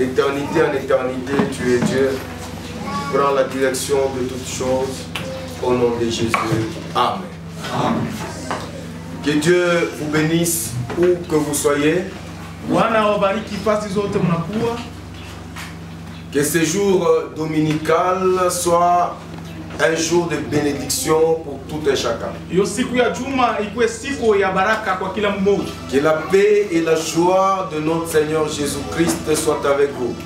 d'éternité en éternité, tu es Dieu. Prends la direction de toutes choses. Au nom de Jésus. Amen. Amen. Que Dieu vous bénisse où que vous soyez. Que ce jour dominical soit un jour de bénédiction pour tout et chacun. Que la paix et la joie de notre Seigneur Jésus-Christ soient avec vous.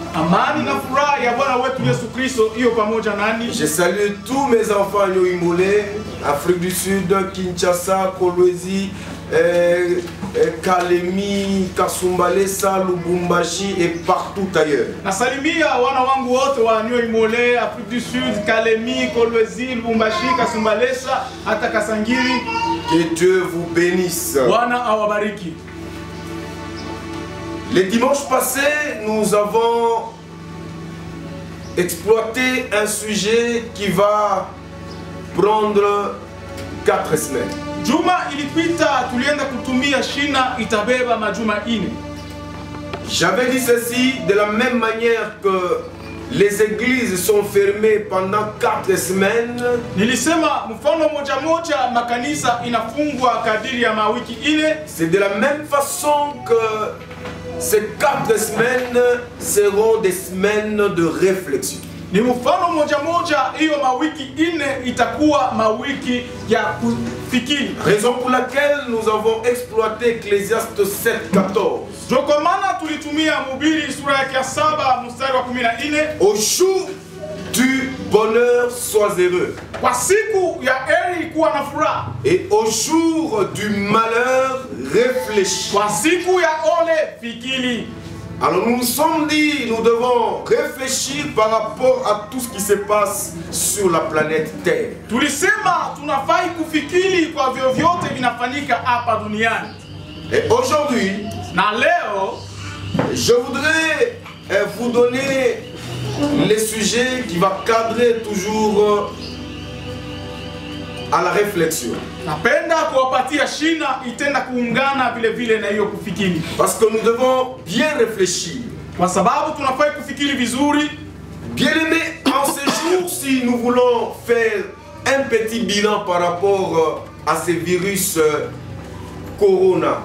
Je salue tous mes enfants Yoimole, Afrique du Sud, Kinshasa, Kolwezi, Kalemi, Kasumbalesa, Lubumbashi et partout ailleurs. Nasalimia wana wangu wote wa Yoimole, Afrique du Sud, Kalemi, Kolwezi, Lubumbashi, Kasumbalesa, hata Kasangiri. Que Dieu vous bénisse. Wana awabariki. Le dimanche passé, nous avons exploité un sujet qui va prendre 4 semaines. Juma ilipita tulienda kutumia shina itabeba majuma ine. J'avais dit ceci de la même manière que les églises sont fermées pendant 4 semaines. Nilisema mfano moja moja makanisa inafungwa kadiri ya mawiki ine. C'est de la même façon que ces 4 semaines seront des semaines de réflexion. Ni mfano moja moja hiyo mawiki ine itakuwa mawiki ya kufikiri. Raison pour laquelle nous avons exploité Ecclésiaste 7:14. Jokomana tulitumia Mhubiri sura yake ya 7 mstari wa 14. Au jour du bonheur sois heureux. Kwa siku ya heri kuwa na furaha. Et au jour du malheur réfléchis. Kwa siku ya ole fikiri. Alors nous nous sommes dit, nous devons réfléchir par rapport à tout ce qui se passe sur la planète Terre. Tulisema tunafai kufikiri kwa vyovyote vinafanyika hapa duniani. Et aujourd'hui, na leo, je voudrais vous donner les sujets qui vont cadrer toujours à la réflexion. Napenda kuwapatia shina itenda kuungana vile vile na hiyo kufikiri. Parce que nous devons bien réfléchir. Kwa sababu tunafai kufikiri vizuri. Bien-aimés, en ce jour, si nous voulons faire un petit bilan par rapport à ce virus corona.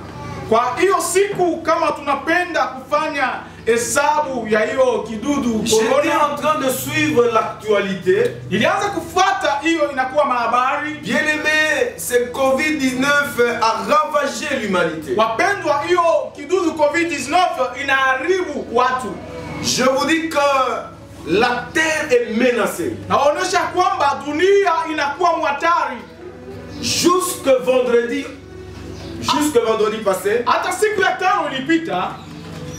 Kwa hiyo siku kama tunapenda kufanya hesabu ya hiyo kidudu corona. J'étais en train de suivre l'actualité. Nilianza kufuata hiyo inakuwa mahabari. Bien-aimé, ce Covid-19 a ravagé l'humanité. Wapendwa, hiyo kidudu Covid-19 inaharibu watu. Je vous dis que la terre est menacée. Naonesha kwamba dunia inakuwa mhatari. Jusque vendredi passé, hata siku ya 5 ilipita,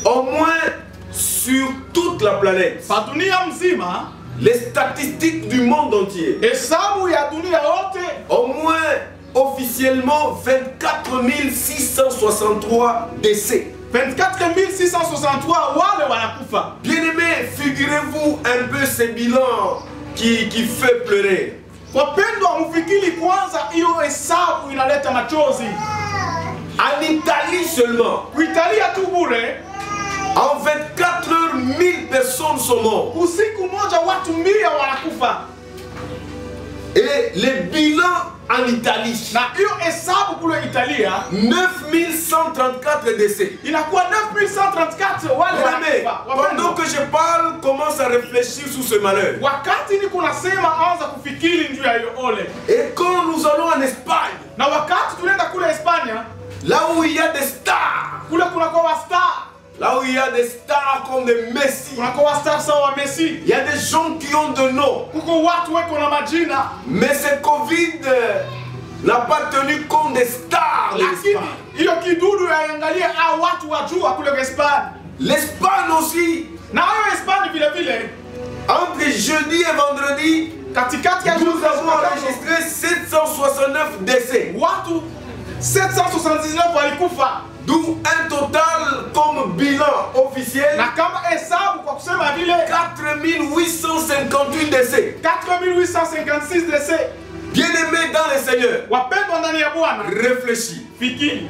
au moins sur toute la planète, pa dunia mzima, les statistiques du monde entier, hesabu ya dunia yote, au moins officiellement 24 663 décès. 24 663 wale wanakufa. Bien-aimés, figurez-vous un peu ce bilan qui fait pleurer. Wapendwa, mfikiri kwanza hiyo hesabu inaleta machozi. En Italie seulement, Italia tu bure, en 24 heures, 1000 personnes sont mortes. Usiku moja watu 100 wanakufa. Et les bilans en Italie, na hiyo hesabu kule Italia, 9134 décès. Inakuwa 9134 wale wanakufa. Pendant que je parle, commence à réfléchir sur ce malheur. Wakati niko nasema anza kufikiri juu ya hiyo ole. Et quand nous allons en Espagne, na wakati tunaenda kule Hispania, là où il y a des stars, kule kuna kwa stars, là où il y a des stars comme des Messi, kuna kwa stars sawa Messi, il y a des gens qui ont de noms. Kuko watu weko na majina. Mais ce Covid n'a pas tenu compte des stars. Lakini hiyo kidudu yaangalia hao watu wajua kule Hispania. L'Espagne aussi. Na hiyo Hispania vile vile, entre jeudi et vendredi, katikati ya nous avons enregistré 769 décès. Watu 779 walikufa. D'où un total comme bilan officiel. Na kama hesabu kwa kusema vile 4858 décès. 4856 décès. Bien-aimés dans le Seigneur, wapendwa ndani ya Bwana, réfléchis. Fikiri.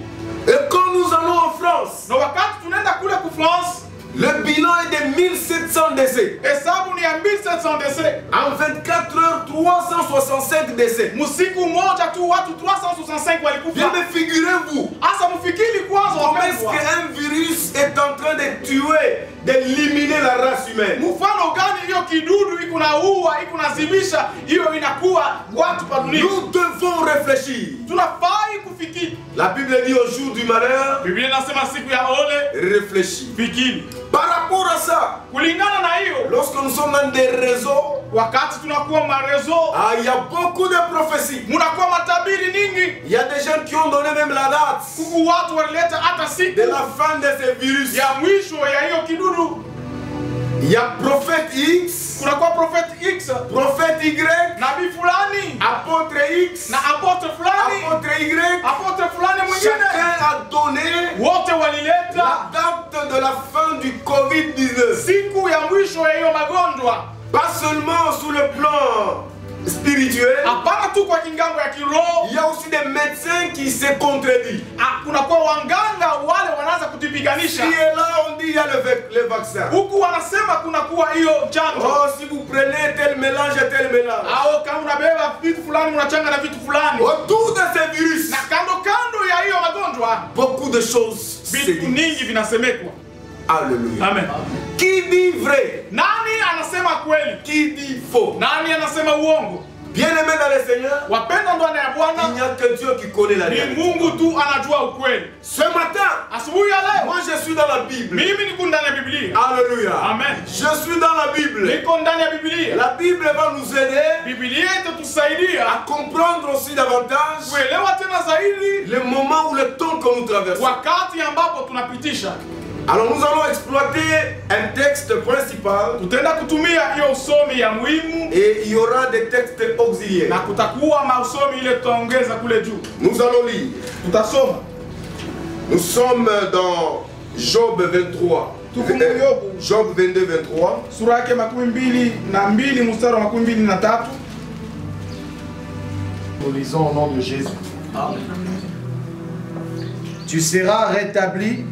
Et quand nous allons en France, na wakati tunaenda kule ku France, Le bilan est de 1700 décès. Hesabu ni ya 1700 décès. En 24 heures, 365 décès. Musiku moja tu watu 365 walikufa. Bien mais figurez-vous, Asa mfikiri kwanza comment est-ce wapendwa. qu'un virus est en train de tuer, d'éliminer la race humaine? Mfano gani hiyo kidudu iko na ua, iko nazimisha, hiyo inakuwa watu pa dunia. Nous devons réfléchir. Tunafai kufikiri. La Bible dit au jour du malheur, Biblia inasema siku ya ole réfléchis. fikiri. Par rapport à ça, Kulingana na hiyo, lorsque nous sommes dans des réseaux, wakati tunakuwa marezo, il y a beaucoup de prophéties. munakuwa matabiri ningi. Il y a des gens qui ont donné même la date Kuku watu walileta hata siku de la fin de ces virus. ya mwisho ya hiyo kidudu. Il y a prophète X, Kunakuwa prophet X, prophète Y, nabii fulani apôtre X, na apotre fulani, apôtre Y. apotre fulani mwingine. Chacun a donné Wote walileta la date de la fin du Covid-19. siku ya mwisho ya hiyo magonjwa. Pas seulement sur le plan spirituel, Hapana tu kwa kingambo ya kiroho. il y a aussi des médecins qui se contredisent. Kunakuwa wanganga wale wanaanza Si kutupiganisha. et là on dit il y a le vaccin. Huku wanasema kunakuwa hiyo chanjo. Oh, si vous prenez tel mélange et tel mélange. Au kama unabeba vitu fulani unachanga na vitu fulani. Autour de ces virus, Na kando ya hiyo magonjwa beaucoup de choses se vitu disent. nyingi vinasemekwa. Alléluia. Amen. Qui dit vrai? Nani anasema kweli? Qui dit faux? Nani anasema uongo? Bien-aimé dans le Seigneur, Wapenda ndani ya il Bwana, n'y a que Dieu qui connaît la ni réalité. Mungu tu anajua ukweli. Ce matin, Asubuhi ya leo moi je suis dans la Bible. mimi niko ndani ya Biblia. Alléluia. Amen. Je suis dans la Bible. Niko ndani ya Biblia. La Bible va nous aider Biblia itatusaidia à comprendre aussi davantage kuelewa tena zaidi le moment ou le temps que nous traversons. wakati ambapo tunapitisha. Alors nous allons exploiter un texte principal Tutaenda kutumia hiyo usomi ya muhimu et il y aura des textes auxiliaires. na kutakuwa mausomi ile tutaongeza kule juu. Nous allons lire. Tutasoma. Nous sommes dans Job 23. Job 22, 23. Sura yake 22 mstari wa 23. Nous lisons au nom de Jésus. Tu seras rétabli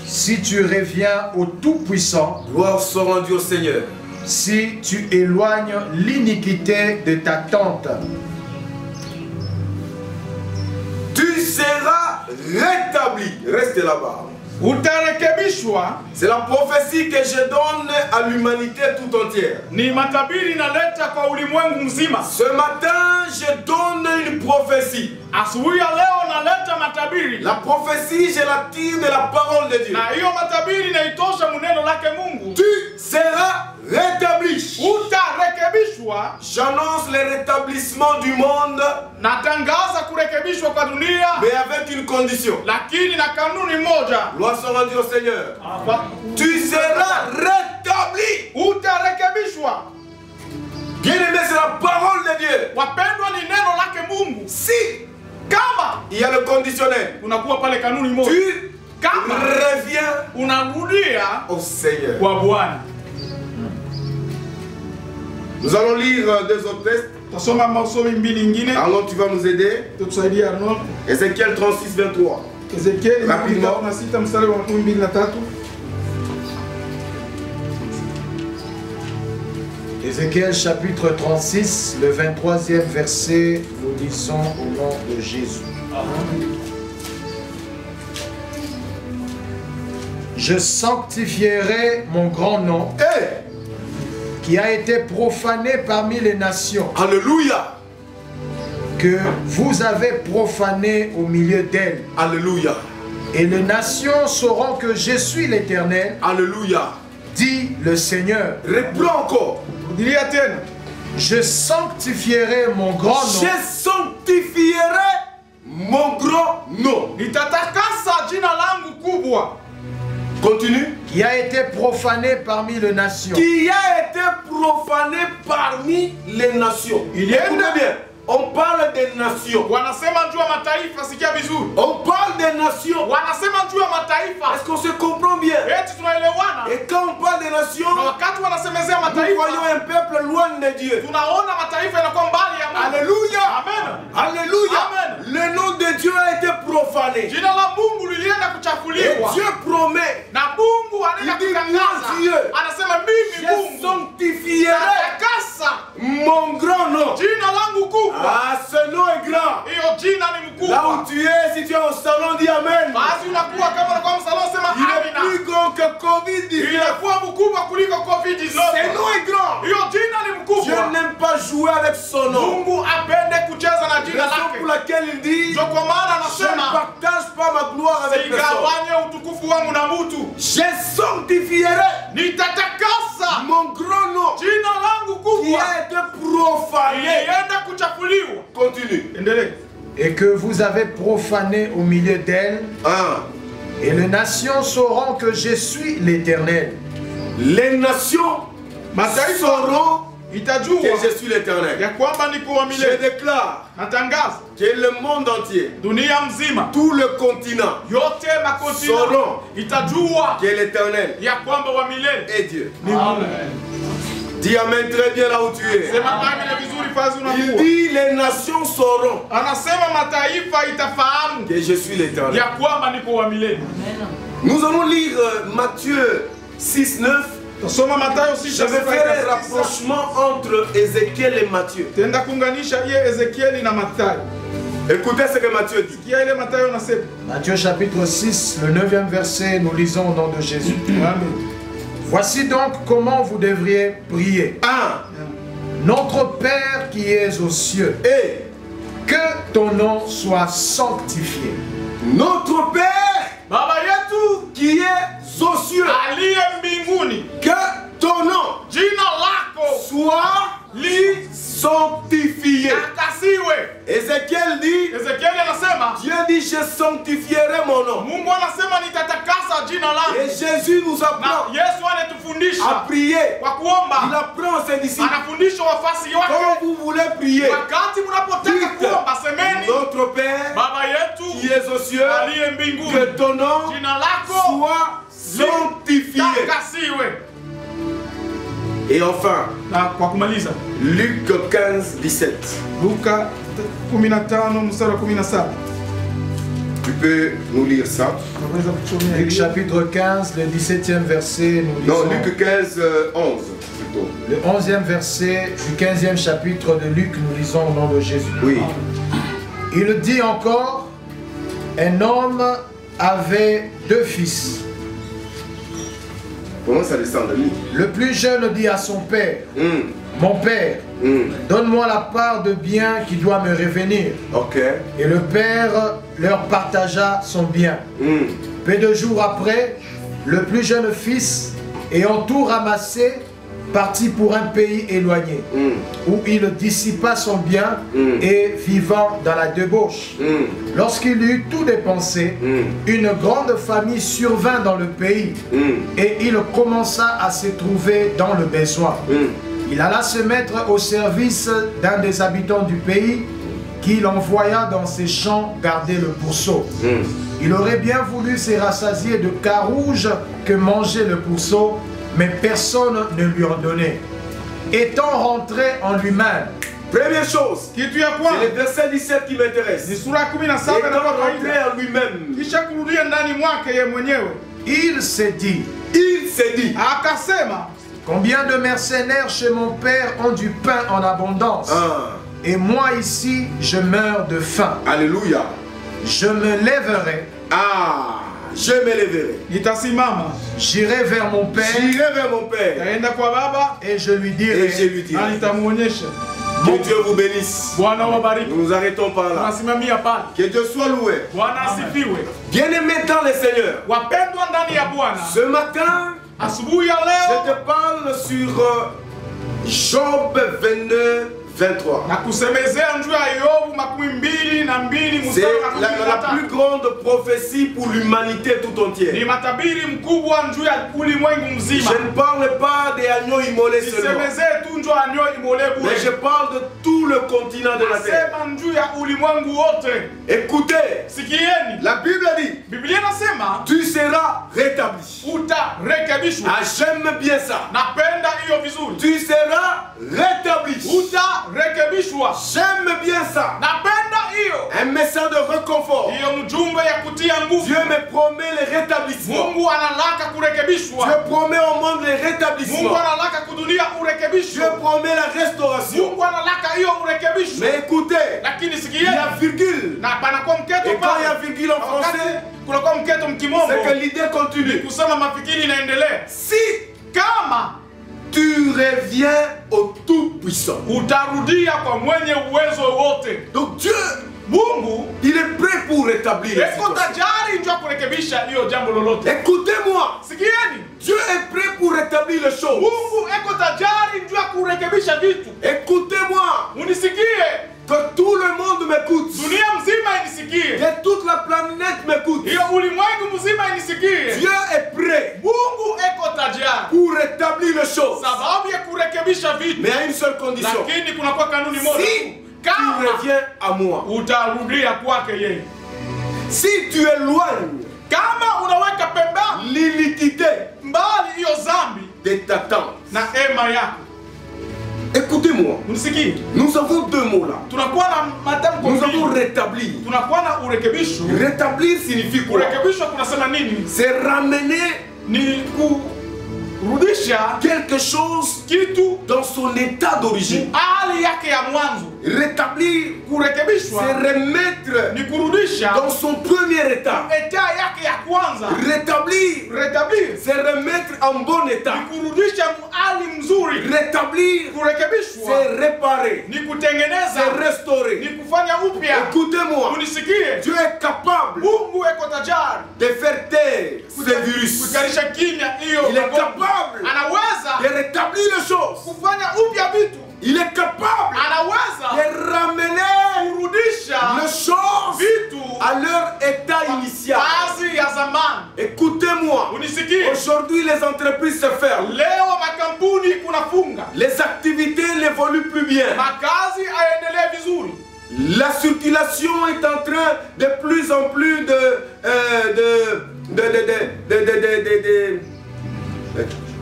si tu reviens au Tout-Puissant, Gloire soit rendue au Seigneur. si tu éloignes l'iniquité de ta tente. Tu seras rétabli. Reste là-bas. Utarekebishwa. C'est la prophétie que je donne à l'humanité tout entière. Ni matabiri naleta kwa ulimwengu mzima. Ce matin, je donne une prophétie. Asubuhi ya leo naleta matabiri. La prophétie, je la tire de la parole de Dieu. Na hiyo matabiri naitosha muneno lake Mungu. Tu seras rétabli. Utarekebishwa. J'annonce le rétablissement du monde, Natangaza kurekebishwa kwa dunia, mais avec une condition. lakini na kanuni moja. Gloire soit rendue au Seigneur. Tu seras rétabli. Utarekebishwa. Bien-aimé, c'est la parole de Dieu. Wapendwa, ni neno lake Mungu. Si Kama il y a le conditionnel, unakuwa pale kanuni moja, tu kama reviens unarudia au Seigneur. kwa Bwana. Nous allons lire deux autres textes. Tasoma masomi mbili ingine. Arnaud, tu vas nous aider. Tutusaidia Arnold. Ézéchiel 36, 23. Ezekieli Rapidement. 36 mstari wa 23. Ézéchiel chapitre 36, le 23e verset, nous lisons au nom de Jésus. Je sanctifierai mon grand nom Hey! qui a été profané parmi les nations, Alléluia! que vous avez profané au milieu d'elles. Alléluia! Et les nations sauront que je suis l'Éternel, Alléluia! dit le Seigneur. Reprends encore. Dilia tena. Je sanctifierai mon grand nom Je sanctifierai mon grand nom. Nitatakasa jina langu kubwa Continue. qui a été profané parmi les nations. Qui a été profané parmi les nations. Écoutez bien. On parle des nations. wanasema juu ya mataifa. Sikia vizuri, On parle des nations. wanasema juu ya mataifa. Est-ce qu'on se comprend bien? Eti tunaelewana. Et quand on parle des nations, Na wakati wanasemezea nous mataifa, voyons un peuple loin de Dieu. tunaona mataifa yanakuwa mbali ya Mungu. Alléluia. Amen. Alléluia. Amen. Le nom de Dieu a été profané. Jina la Mungu lilienda Et kuchafuliwa. Dieu promet Na Mungu anaenda Il dit, kutangaza. mon Dieu, Anasema mimi je Mungu sanctifierai natakasa mon grand nom. jina langu kubwa. Ah, ce nom est grand. Hiyo jina ni Là mkubwa. où tu es, si tu es au salon, dis Amen. Basi unakuwa kama unakuwa msalon, sema Il est amina. plus grand que Covid-19. Inakuwa mkubwa kuliko Ce COVID-19. nom est grand. Hiyo jina ni Je mkubwa. n'aime pas jouer avec son nom. Mungu apende kucheza na jina Raison lake. pour laquelle il dit, Ndio kwa maana je ne anasema partage pas ma gloire avec personne. sigawanye utukufu wangu na mtu. Je sanctifierai Nitatakasa mon grand nom jina langu qui kubwa a été profané. ilienda kuchafuliwa. Continue. Endelee. Et que vous avez profané au milieu d'elles, et les nations sauront que je suis l'Éternel. Les nations sauront Itajua que je suis l'Éternel. ya kwamba niko wa Je milele. déclare Natangaza que le monde entier, dunia mzima tout le continent, yote makontinent sauront itajua que l'Éternel ya kwamba wa milele est Dieu. ni Mungu. Dis Amen très bien là où tu es. Sema amina vizuri fazi Il unakuwa. dit les nations sauront Anasema mataifa itafahamu que je suis l'Éternel. ya kwamba niko wa milele. Nous allons lire Matthieu 6:9. Tusoma Mathayo Je vais faire un 6:9. rapprochement entre Ézéchiel et Matthieu. Tenda kuunganisha iye Ezekieli na Mathayo. Écoutez ce que Matthieu dit. Sikia ile Mathayo anasema. Matthieu chapitre 6, le 9e verset, nous lisons au nom de Jésus. Amen. Voici donc comment vous devriez prier. 1. Notre Père qui es aux cieux, Et que ton nom soit sanctifié. notre Père Baba yetu qui est aux cieux, aliye mbinguni, que ton nom jina lako soit sanctifié. takasiwe. Ézéchiel dit, Ezekieli anasema Dieu dit, je sanctifierai mon nom. Mungu anasema nitatakasa jina Et langu. Jésus nous Na apprend Yesu à anatufundisha prier. kwa Il kuomba, apprend ses disciples. anafundisha wafasi Quand wake. vous voulez prier, Wakati mnapotaka dites, kuomba, semeni notre Père Baba qui yetu es aux cieux, aliye mbinguni, que ton nom jina lako soit sanctifié. takasiwe. Et enfin, Na kwa kumaliza, Luc 15, 17. Luka 15 mstari wa 17. Tu peux nous lire ça? Unaweza kutusomea Luc hiyo? chapitre 15, le 17e verset, nous lisons. Non, Luc 15, 11 plutôt. Le 11e verset du 15e chapitre de Luc, nous lisons au nom de Jésus. Oui. Il dit encore, un homme avait 2 fils. Comment ça descend de lui? Le plus jeune dit à son père, mon père, donne-moi la part de bien qui doit me revenir. Ok. Et le père leur partagea son bien. Peu de jours après, le plus jeune fils, ayant tout ramassé, partit pour un pays éloigné, où il dissipa son bien et vivant dans la débauche. Lorsqu'il eut tout dépensé, une grande famille survint dans le pays, et il commença à se trouver dans le besoin. Il alla se mettre au service d'un des habitants du pays, qu'il envoya dans ses champs garder le pourceau. Il aurait bien voulu se rassasier de carouge que mangeait le pourceau, mais personne ne lui en donnait. Étant rentré en lui-même, Première chose, Kitu ya c'est kwanza le verset 17 qui ni m'intéresse. sura ya 17 Étant na rentré kawaida. en lui-même, Kisha kurudia ndani mwake yeye mwenyewe, il s'est dit, il s'est dit, akasema combien de mercenaires chez mon père ont du pain en abondance, et moi ici je meurs de faim. Alléluia. Je me lèverai, Je me lèverai. nitasimama, j'irai vers mon père, J'irai vers mon Père taenda kwa baba et je lui et dirai, je lui dirai. na nitamuonyesha. Que Dieu vous bénisse. Bwana wabariki. Nous nous arrêtons par là. Tunasimamia pale. Que Dieu soit loué. Bwana asifiwe. Bien-aimés dans le Seigneur, Wapendwa ndani ya Bwana, ce matin, asubuhi ya je leo te parle sur Job 22, 23. na kusemezea juu ya Yobu 22 C'est mstari wa la 13. plus grande prophétie pour l'humanité tout Ni entière. matabiri mkubwa juu ya ulimwengu mzima. Je ne parle pas des agneaux immolés seulement, Sisemezee tu njoo anyo imole mais bure. je parle de tout le continent de la terre. Nasema juu ya ulimwengu wote. Écoutez, Sikieni. la Bible dit, Biblia inasema tu seras rétabli. utarekebishwa. Ah, j'aime bien ça. Napenda hiyo vizuri. Tu seras rétabli. rekebishwa. J'aime bien ça. Napenda hiyo. Un message de réconfort. Hiyo mjumbe ya kutia nguvu. Dieu me promet le rétablissement. Mungu analaka kurekebishwa. Dieu promet au monde le rétablissement. Mungu analaka kudunia urekebisho. Dieu promet la restauration. Mungu analaka hiyo urekebisho. Mais écoutez, Lakini il sikieni. y a virgule. Na panakuwa mketo Et quand il y a pale. virgule en français, Kunakuwa mketo mkimombo. c'est que l'idée continue. Kusema mafikiri inaendelea. Si Kama tu reviens au Tout-Puissant. utarudia kwa mwenye uwezo wote. Donc Dieu, Mungu il est prêt pour rétablir la eko situation. tajari njoo kurekebisha hiyo jambo lolote. Écoutez-moi, Sikieni. Dieu est prêt pour rétablir les choses. Mungu eko tajari njoo kurekebisha vitu. Écoutez-moi, Unisikie. que tout le monde m'écoute. Dunia mzima inisikie. Que toute la planète m'écoute. Hiyo ulimwengu mzima inisikie. Dieu est prêt Mungu eko tajari. pour rétablir les choses. Sababu ya kurekebisha vitu. Mais à une seule condition. Lakini kunakuwa kanuni moja. Si tu Kama reviens à moi, utarudia kwake yeye. si tu éloignes Kama unaweka pembeni l'iniquité mbali hiyo zambi de ta tente. na ema yako. Écoutez-moi, Unisikie? nous avons deux mots là. Tunakuwa na matamko Nous avons mbili. rétablir. Tunakuwa na urekebisho. Rétablir signifie quoi? Urekebisho kunasema nini? C'est ramener Ni kurudisha quelque chose kitu dans son état d'origine. hali yake ya mwanzo. Rétablir, c'est Kurekebishwa remettre ni kurudisha dans son premier état. etat yake ya kwanza. Rétablir, Rétablir c'est remettre en bon état. ni kurudisha hali mzuri. Rétablir, Kurekebishwa c'est réparer, ni c'est kutengeneza, restaurer. ni kufanya upya. Écoutez-moi, Unisikie? Dieu est capable Mungu eko tajari de faire taire ces virus. kuikarisha kimya hiyo. Il est magonjwa. capable Anaweza de rétablir les choses. kufanya upya vitu. Il est capable Anaweza de ramener kurudisha les choses vitu à leur état initial. kazi ya zamani. Écoutez-moi, Unisikie? aujourd'hui les entreprises se ferment. Leo makampuni kunafunga. Les activités n'évoluent plus bien. Makazi hayaendelee vizuri. La circulation est en train de plus en plus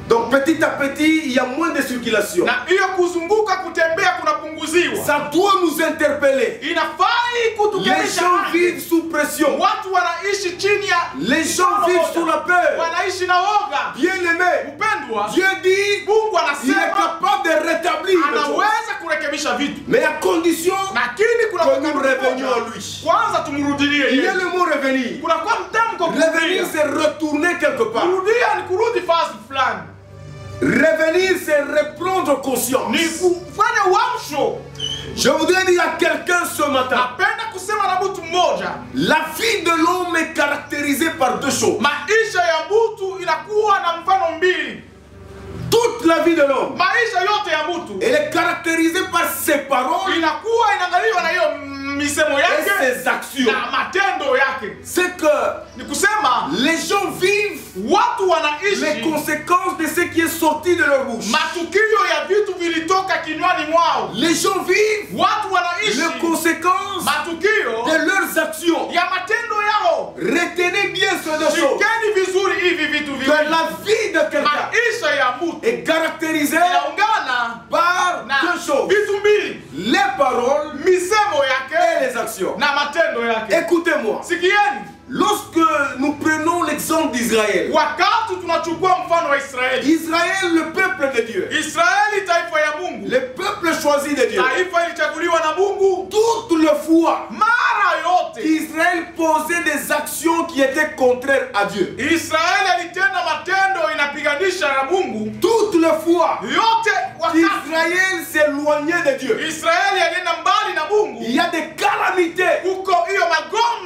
donc petit à petit, il y a moins de circulation. Na hiyo kuzunguka kutembea kunapunguziwa. Ça doit nous interpeller. Inafai Les kutukelisha. gens vivent sous pression. Watu wanaishi chini ya Les gens vivent sous la peur. wanaishi na woga. Bien-aimé, Mpendwa, Dieu dit Mungu il est anasema capable de rétablir les choses. anaweza kurekebisha vitu. Mais à condition Lakini kuna que nous revenions à lui. kwanza tumrudilie Il y a yeye. le mot revenir. Kuna kwa mtamko Revenir, kurudia. c'est retourner quelque part. Kurudia ni kurudi fasi fulani. Revenir, c'est reprendre conscience. Ni kufanya uamsho. Je voudrais dire à quelqu'un ce matin, Napenda kusema na mtu mmoja. la vie de l'homme est caractérisée par deux choses. Maisha ya mtu inakuwa na mfano mbili. Toute la vie de l'homme, Maisha yote ya mtu elle est caractérisée par ses paroles inakuwa inaangaliwa na hiyo misemo et yake ses actions. na matendo yake. C'est que Ni kusema les gens vivent watu les wanaishi conséquences de ce qui est sorti de leur bouche. matukio ya vitu vilitoka kinywani mwao. Les gens vivent Watu wanaishi les conséquences matukio de leurs actions. ya matendo yao. Retenez bien ces deux choses. Shikeni vizuri hivi vitu Que viwili. la vie de quelqu'un Maisha ya mtu est caractérisée inaungana par na deux choses. vitu mbili, Les paroles misemo et yake les actions. na matendo yake. Écoutez-moi. Sikieni, Lorsque nous prenons l'exemple d'Israël, wakati tunachukua mfano wa Israeli. Israël, le peuple de Dieu, Israeli taifa ya Mungu, le peuple choisi de Dieu, taifa ilichaguliwa na Mungu. toutes les fois Mara yote Israël posait des actions qui étaient contraires à Dieu, Israeli alitenda matendo inapiganisha na Mungu. toutes les fois Yote wakati Israël s'éloignait de Dieu, Israeli alienda mbali na Mungu, il y a des calamités huko hiyo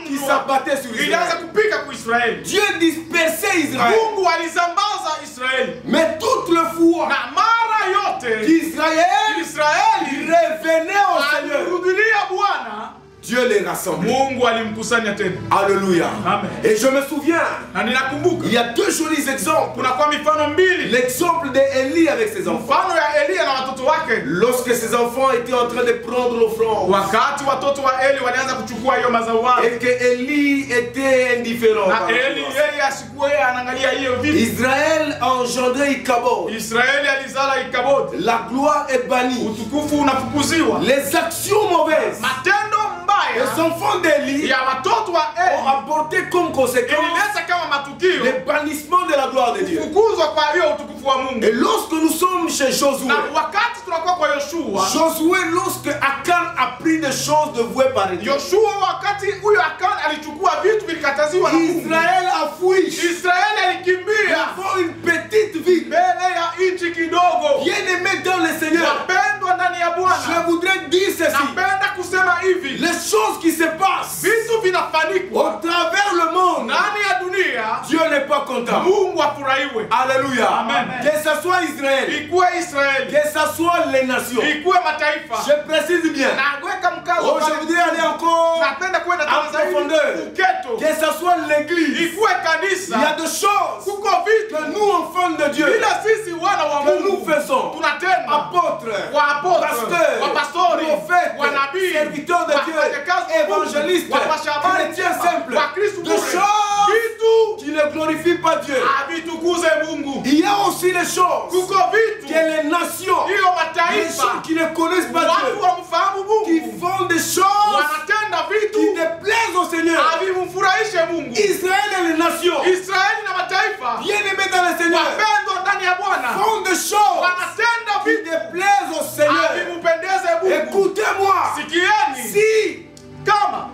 qui magonjwa s'abattaient sur ilianza Israël. kupika kwa Israeli. Dieu dispersait Israël, Mungu alisambaza Israeli, mais toutes les fois na mara yote qu'Israël Israeli revenait au Seigneur, alirudilia Bwana, Dieu Dieu les rassemble. Mungu alimkusanya tena. Alléluia. Amen. Et je me souviens, Na ninakumbuka il y a deux jolis exemples. kuna kwa mifano mbili. L'exemple d'Élie avec ses enfants. Mfano ya Elia na watoto wake. Lorsque ses enfants étaient en train de prendre l'offrande. Wakati watoto wa Eli walianza kuchukua hiyo mazao. Et que Élie était indifférent. Na Eli yeye asikuwa yeye anaangalia hiyo vitu. Israël a engendré Ichabod. Israeli alizala Ikabodi. La gloire est bannie. Utukufu unafukuziwa. Les actions mauvaises. Matendo mbaya Les enfants d'Élie ya watoto wa ont Eli apporté comme conséquence ilileta kama matukio le bannissement de la gloire de Dieu. kufukuzwa kwa hiyo utukufu wa Mungu. Et lorsque nous sommes chez Josué, Na wakati tunakuwa kwa Yoshua, Josué, lorsque Akan a pris des choses dévouées par Dieu, Yoshua wakati huyo Akan alichukua vitu vilikataziwa na Mungu, Israël a fui Israeli alikimbia devant une petite ville. mbele ya nchi kidogo. Bien-aimé dans le Seigneur, Wapendwa ndani ya je Bwana, voudrais dire ceci. napenda kusema hivi, Les choses qui se passent vitu au vinafanikwa travers le monde, ndani ya dunia, Dieu n'est pas content. Mungu afurahiwe. Alléluia. Amen. Que ce soit Israël, Ikuwe Israeli, que ce soit les nations. ikuwe mataifa. Je précise bien. Naweka mkazo Oh, je pale. voudrais aller encore Napenda kwenda en tena zaidi profondeur. uketo. Que ce soit l'église. Ikuwe Il y a kanisa. des choses Kuko vitu que nous, enfants de Dieu, bila sisi wana wa que nous Mungu faisons. tunatenda. Apôtres, Waapotre, pasteurs, wapastori, prophètes, wanabii, serviteurs de Dieu, wafanyakazi wa Mungu, évangélistes, wapasha habari chrétiens njema, simples, Wakristo de bure. choses Vitu qui ne glorifient pas Dieu. havitukuze Mungu. Il y a aussi les choses Kuko vitu que les nations, hiyo les mataifa gens qui ne connaissent pas watu Dieu, wamfahamu qui Mungu font des choses wanatenda qui vitu déplaisent au Seigneur. havimfurahishe Mungu. Israël et les nations, Israeli na mataifa bien-aimés dans le Seigneur, wapendwa ndani ya Bwana font des choses wanatenda qui vitu déplaisent au Seigneur. havimpendeze Mungu. Écoutez-moi, Sikieni, si kama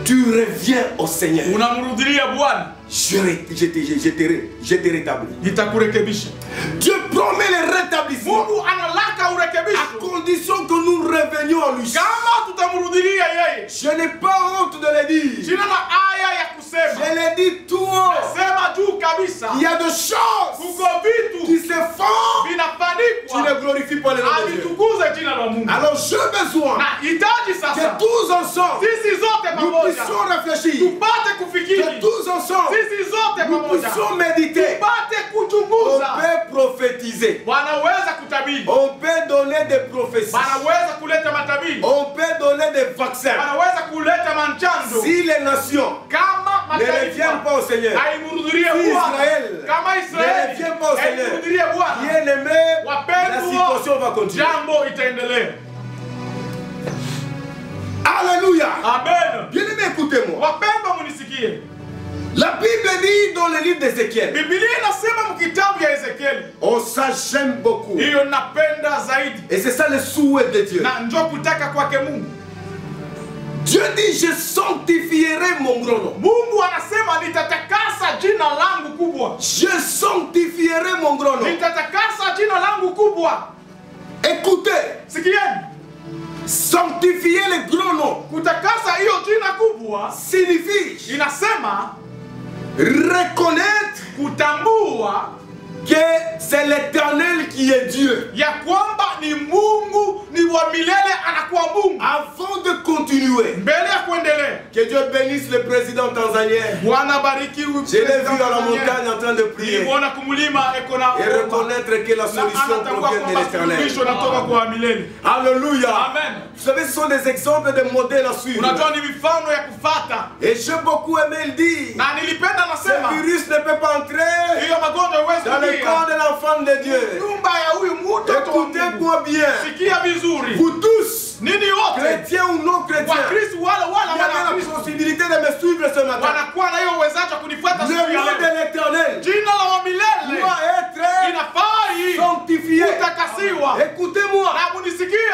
tu reviens au Seigneur, unamrudilia Bwana je te rétablis. nitakurekebisha. Dieu promet le rétablissement Mungu analaka à urekebisho condition que nous revenions à lui. kama tutamrudilia yeye. Je n'ai pas honte de le dire. Sina na aya ya kusema, Je le dis tout haut. sema juu kabisa. Il y a des choses Kuko vitu qui se font qui vinafanikwa ne glorifient pas le nom de Dieu. havitukuze jina la Mungu. Alors j'ai besoin Na hitaji que sasa tous ensemble sisi zote nous pamoja puissions réfléchir, tupate que kufikiri, tous ensemble sisi zote nous pamoja puissions méditer. tupate On kuchunguza. peut prophétiser, Wanaweza kutabiri, on peut donner des prophéties, wanaweza kuleta matabiri, on peut donner des vaccins. wanaweza kuleta manchanjo. Si les nations Kama ne reviennent mataifa pas au Seigneur, haimrudilie si Bwana, Israël kama ne Israeli revient pas au Seigneur, haimrudilie Bwana, bien aimé, la wapendwa, situation va continuer. jambo itaendelea. Alléluia. Amen. Bien aimé, écoutez-moi. Wapendwa, munisikie. La Bible dit dans le livre d'Ézéchiel, Biblia inasema mkitabu ya Ezekieli, oh ça j'aime beaucoup. hiyo napenda zaidi Et c'est ça le souhait de Dieu. na njo kutaka kwake Mungu. Dieu dit, je sanctifierai mon grand nom. Mungu anasema nitatakasa jina langu kubwa, Je sanctifierai mon grand nom. nitatakasa jina langu kubwa. Écoutez, Sikieni, sanctifier le grand nom kutakasa hiyo jina kubwa signifie inasema reconnaître kutambua que c'est l'Éternel qui est Dieu. ya kwamba ni Mungu, ni wa milele, anakuwa Mungu. Avant de continuer, Mbele ya kuendelea, que Dieu bénisse le président tanzanien. Bwana bariki. Je l'ai vu à la montagne en train de prier Nilimwona kumulima eko na et reconnaître que la solution provient de l'Éternel. natoka kwa milele. Alléluia. Amen. Vous savez, ce sont des exemples, des modèles à suivre. Unajua ni mifano ya kufata, Et j'ai beaucoup aimé le dire. na nilipenda Ce nasema virus ne peut pas entrer hiyo magonjwa haiwezi dans le corps kuingia de l'enfant de Dieu. nyumba ya huyu mtoto wa Mungu. Écoutez-moi bien. Sikia vizuri, Vous tous, nini wote chrétiens ou non chrétiens, Wakristo wala il y avait la Wakristo possibilité de me suivre ce matin. wanakuwa na hiyo uwezaji wa kunifuata Le siku ya nom de leo. l'Éternel Jina la wa milele doit être inafai sanctifié. kutakasiwa. Écoutez-moi. Na munisikie,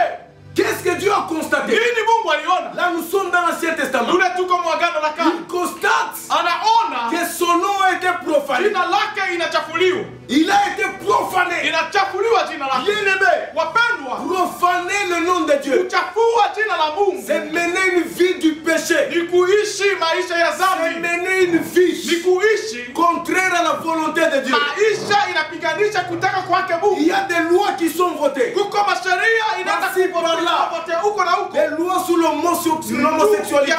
Qu'est-ce que Dieu a constaté? nini Mungu aliona? Là, nous sommes dans l'Ancien Testament. Tule tuko mwagano la kale, Il constate anaona que son nom a été profané. jina lake inachafuliwa, Il a été profané. inachafuliwa jina lake. Bien-aimé, Wapendwa, profaner le nom de Dieu, kuchafua jina la Mungu c'est mener une vie du péché. ni kuishi maisha ya C'est dhambi, mener une ni vie kuishi contraire à la volonté de Dieu. maisha inapiganisha kutaka kwake Il Mungu. y a des lois qui sont votées. Kuko masheria inaenda Basi kupotea par là. potea huko na huko, Des lois sur l'homosexualité.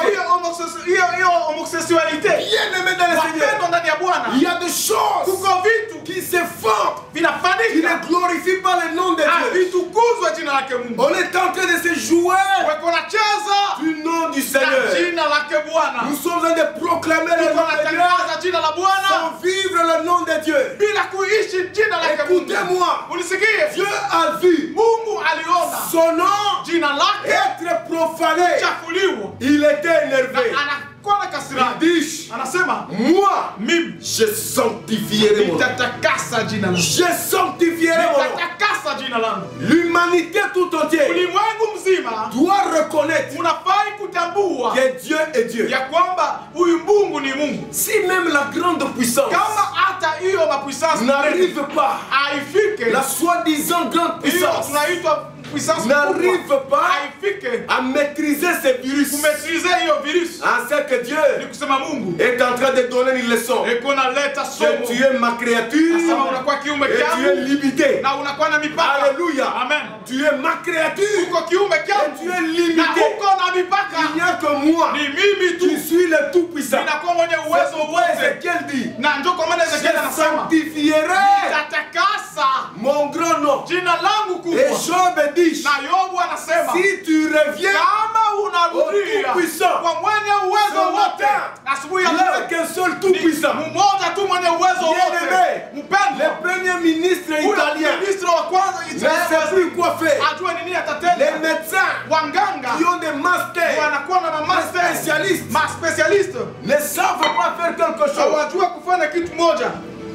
hiyo homosexualité. Bien-aimé dans le Seigneur, Wapendwa ndani ya Bwana, il y a des choses kuko vitu qui se font, qui vinafanyika ne glorifient pas le nom de Dieu. havitukuzwe jina lake Mungu. On est en train de se jouer Weko nacheza du nom du na Seigneur. jina lake Bwana. Nous sommes en train de proclamer le Tuko nom de Dieu natangaza jina la Bwana sans vivre le nom de Dieu. bila kuishi jina lake Mungu. Écoutez-moi, Unisikie? Dieu a vu Mungu aliona son nom jina lake être profané. chafuliwa Il était na énervé. anakuwa na kasira. Il dit, Anasema moi, mimi je sanctifierai mon nom. nitatakasa jina langu. Je sanctifierai mon nom. Nitatakasa jina langu. L'humanité tout entière Ulimwengu mzima doit reconnaître unafai kutambua que Dieu est Dieu. ya kwamba huyu Mungu ni Mungu. Si même la grande puissance Kama hata hiyo mapuissance n'arrive pas, haifike, la soi-disant grande hiyo puissance tunaitwa puissance n'arrive kubwa, pas haifike à maîtriser ces virus, kumetrize hiyo virus, en ce que Dieu ni kusema Mungu est en train de donner une leçon. eko naleta Que somo tu es ma créature nasema unakuwa kiumbe et tu es changu limité. na unakuwa na mipaka. Alléluia. Amen. Tu es ma créature Uko kiumbe et tu changu es na limité. uko na mipaka. Il n'y a que moi Ni mimi qui tu suis le tout-puissant. ninakuwa mwenye C'est uwezo pourquoi wote, Ézéchiel dit, na ndio kwa maana je Ezekiel anasema sanctifierai tatakasa mon grand nom. jina langu kubwa. Et Job dit, Na Yobu anasema si tu reviens, kama unarudia Tout-puissant. kwa mwenye uwezo Ce wote, matin, asubuhi ya il n'y a leo qu'un seul ni tout-puissant. mmoja tu mwenye uwezo wote, Bien-aimé, le mpendwa. premier ministre Ule italien ministre wa kwanza ne sait plus quoi faire. ajue nini Les atatenda. médecins Wanganga qui ont des masters, wanakuwa na des mamaster spécialistes, ma specialist ne savent pas faire quelque chose. hawajua kufanya kitu moja.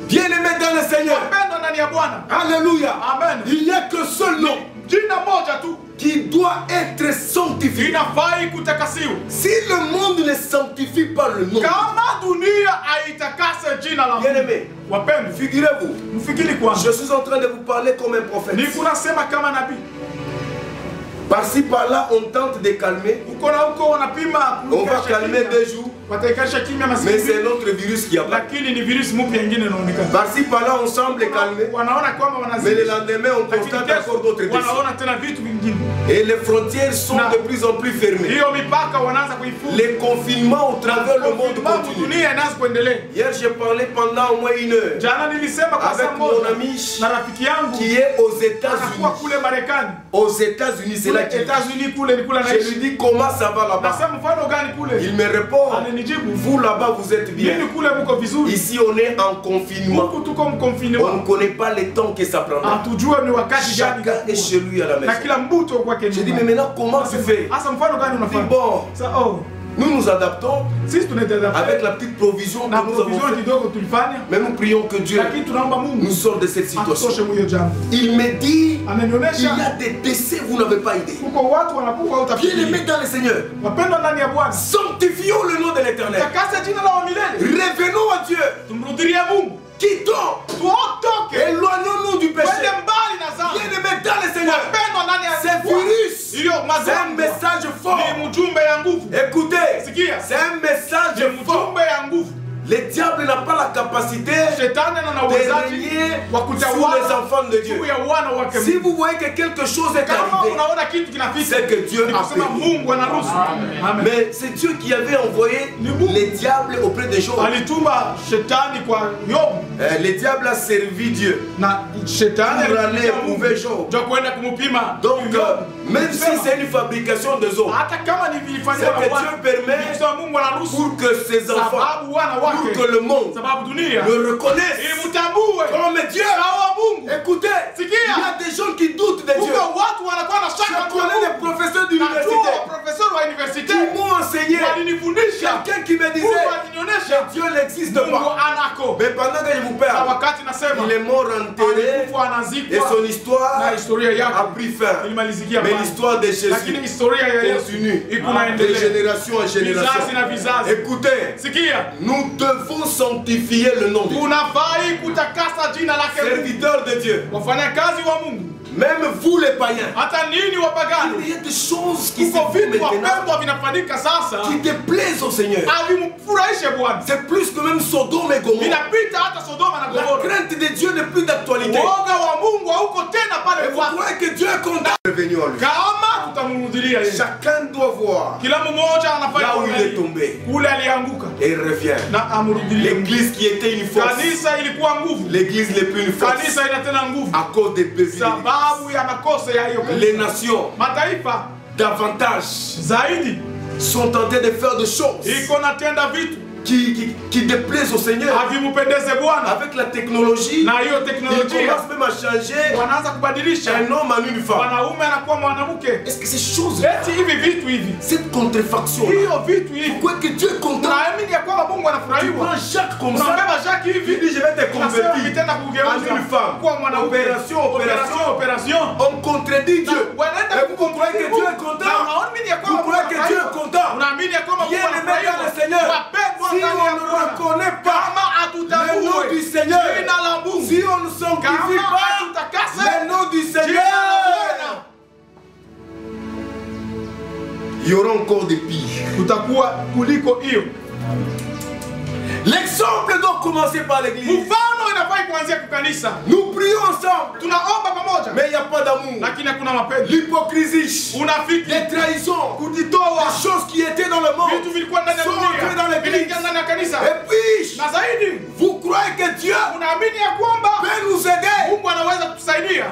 Bien-aimé dans le Seigneur, Wapendwa ndani ya Bwana, alléluia, amen. il n'y a qu'un seul nom Jina moja tu qui doit être sanctifié. inafai kutakasiwa. Si le monde ne sanctifie pas le nom, Kama dunia haitakase jina la Mungu, bien-aimé, wapendwa, figurez-vous, mfikiri kwanza je suis en train de vous parler comme un prophète. ni kunasema kama nabii. Par-ci par-là, on tente de calmer. Uko na huko wanapima On va calmer 2 jours, wataikasha kimya mais masikini, c'est notre virus qui apparaît. lakini ni virusi mpya nyingine inaonekana. Par-ci par-là, on semble calmer, Wanaona kwamba mais le wanazidi, lendemain, on lakini constate encore d'autres kesho décès. wanaona tena vitu vingine. Et les frontières sont Na- de plus en plus fermées. Hiyo mipaka wanaanza kuifunga. Les confinements au travers le monde Mambo continue. dunia inaanza kuendelea. Hier, j'ai parlé pendant au moins 1 heure Jana nilisema kwa avec saa mon moja ami na rafiki yangu qui est aux anakuwa États-Unis. kule Marekani. Aux États-Unis, c'est là qu'il est. États-Unis kule ni kule Je lui anaishi. dis comment ça va là-bas. Nasema mfano gani kule? Il me répond, Ananijibu, vous là-bas, vous êtes bien. mimi kule mko vizuri. Ici, on est en confinement. Huku tuko On mkonfinement. ne connaît pas le temps que ça prendra. Hatujue ni wakati gani Chacun est chez lui à la na maison. kila mbuto kwake. J'ai dit, mais maintenant, comment tu fais? Sasa mfano gani Il dit, unafanya? bon, Sasa oh, nous nous adaptons sisi tunaendelea avec la petite provision que na nous avons provision faite. kidogo tulifanya, Mais nous prions que Dieu lakini tunaomba Mungu nous sorte de cette atoshe situation. mwiyo jambo. Il me dit, il y Ananionyesha a des décès, vous n'avez pas idée. kuko watu wanakufa au Bien aimé utafikiri. dans le Seigneur, Wapendwa ndani ya Bwana, sanctifions le nom de l'Éternel. takasa jina la wa milele. Revenons à Dieu. Tumrudirie Mungu. Quittons. Tuotoke Éloignons-nous du péché. kwende mbali na Bien dhambi. aimé dans le Seigneur, Wapendwa ndani ya c'est Bwana. virus. Hiyo C'est un mazambi message fort. ni mjumbe ya nguvu. Écoutez, Sikia. c'est un message Ni fort. mjumbe ya nguvu. Le diable n'a pas la capacité Shetani ana de uwezaji régner wa sur les kutawala enfants de Dieu. juu ya wana wake Si Mungu. vous voyez que quelque chose est Kama arrivé, unaona kitu kinafika, c'est que Dieu ni a kusema permis. Mungu anaruhusu. Amen. Mais c'est Dieu qui avait envoyé les diables auprès des gens. Alituma shetani kwa Yobu Le diable a servi Dieu na shetani pour aller alitumia Mungu éprouver Job. ndio kwenda kumupima Donc, Yobu. même si c'est une fabrication des hommes, hata kama ni c'est vilifanywa na que watu, Dieu permet ni kusema Mungu anaruhusu pour que ses enfants, sababu wana pour wake, que le monde sababu dunia le reconnaisse ili mtambue comme Dieu. sawa Mungu. Écoutez, il y a des gens qui doutent de Dieu. Huko watu wanakuwa na Je shaka juu ya connais des Mungu. professeurs Najua d'université profesori wa universite qui m'ont enseigné. walinifundisha, Quelqu'un qui me Mungu disait alinionyesha Dieu n'existe Mungu pas. anako. Mais pendant que je vous Na parle, wakati nasema il est mort enterré alikufa et anazikwa son histoire na historia a yake pris fin. ilimalizikia Mais pale. l'histoire de Lakini Jésus historia ya Yesu continue iko de naendelea génération en vizazi génération. na vizazi. Écoutez, Sikia, nous devons sanctifier le nom de Dieu. unafai kutakasa jina lake Mungu. Serviteurs de Dieu, Wafanyakazi wa Mungu, même vous les païens, hata nini wapagani, il y a des choses qui se kuko font vitu maintenant wapendwa vinafanyika sasa qui déplaisent au Seigneur. havimfurahishe Bwana, C'est plus que même Sodome et Gomorrhe. vinapita hata Sodoma na La Gomora. crainte de Dieu n'est plus d'actualité. Uoga wa Mungu hauko tena Et pale vous kwake. croyez que Dieu est condamné. Revenons à lui. Kama tutamrudilia Yesu, Chacun doit voir Kila mmoja anafanya là où il est kuangalia. tombé Kule alianguka et il revient. na amrudilie. L'église qui était une force, Kanisa ilikuwa nguvu. l'église n'est plus une force Kanisa ina tena nguvu à cause des bévues. sababu ya makosa ya hiyo Les kanisa. nations Mataifa davantage zaidi sont en train de faire des choses iko natenda vitu qui déplaisent au Seigneur. havimpendeze Bwana. Avec la technologie, Na hiyo il teknolojia commence même à changer wanaanza kubadilisha un homme en une femme. mwanaume anakuwa mwanamke. Est-ce que ces choses, Eti hivi vitu hivi, cette contrefaction, hiyo vitu hivi, quoi que Dieu est content, naamini ya kwamba Mungu tu anafurahiwa. prends Jacques comme ça, Unambeba Jacques il hivi, dit je vais te unasema convertir vitenda en kugeuza une femme. kuwa mwanamke. Opération. Opération. On contredit Dieu. Wanaenda Et vous croyez que Dieu est content? Na unaamini ya kwamba Vous croyez que Dieu est content? Unaamini ya kwamba Mungu Bien aimé anafurahiwa. dans le Seigneur, Wapendwa si ndani ya on ne Bwana. reconnaît pas Kama le hatutambue nom du Seigneur, jina la Mungu, si on ne sanctifie kama pas hatutakase le nom du jina la Seigneur, Bwana, il y aura encore des pires. kutakuwa kuliko hiyo. L'exemple doit commencer par l'église. Mfano inafai kuanzia kwa kanisa. Nous prions ensemble, Tunaomba pamoja, mais il n'y a pas d'amour. lakini hakuna mapenzi. L'hypocrisie, Unafiki, les trahisons, kujitoa, les choses qui étaient dans le monde vitu vilikuwa ndani ya sont entrées dans dunia l'église. vinaingia ndani ya kanisa. Et puis, Na zaidi, vous croyez que Dieu unaamini ya kwamba peut nous aider? Mungu anaweza kutusaidia.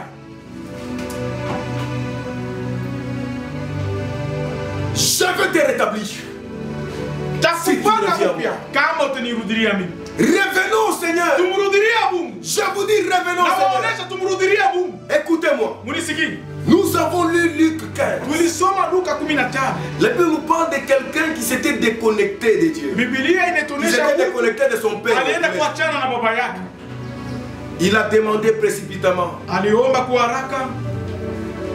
Je veux te rétablir. Takupanga upya kama utanirudilia mimi. Revenons au Seigneur. Tumrudilia Mungu. Je vous dis revenons Na au Seigneur. waonesha tumrudilia Mungu. Écoutez-moi. Munisikie. Nous avons lu Luc 15. Tulisoma Luka 15. La Bible nous parle de quelqu'un qui s'était déconnecté de Dieu. Biblia Il inatuonyesha s'était huyu déconnecté de son père. alienda kuachana na baba yake. Il a demandé précipitamment Aliomba kwa haraka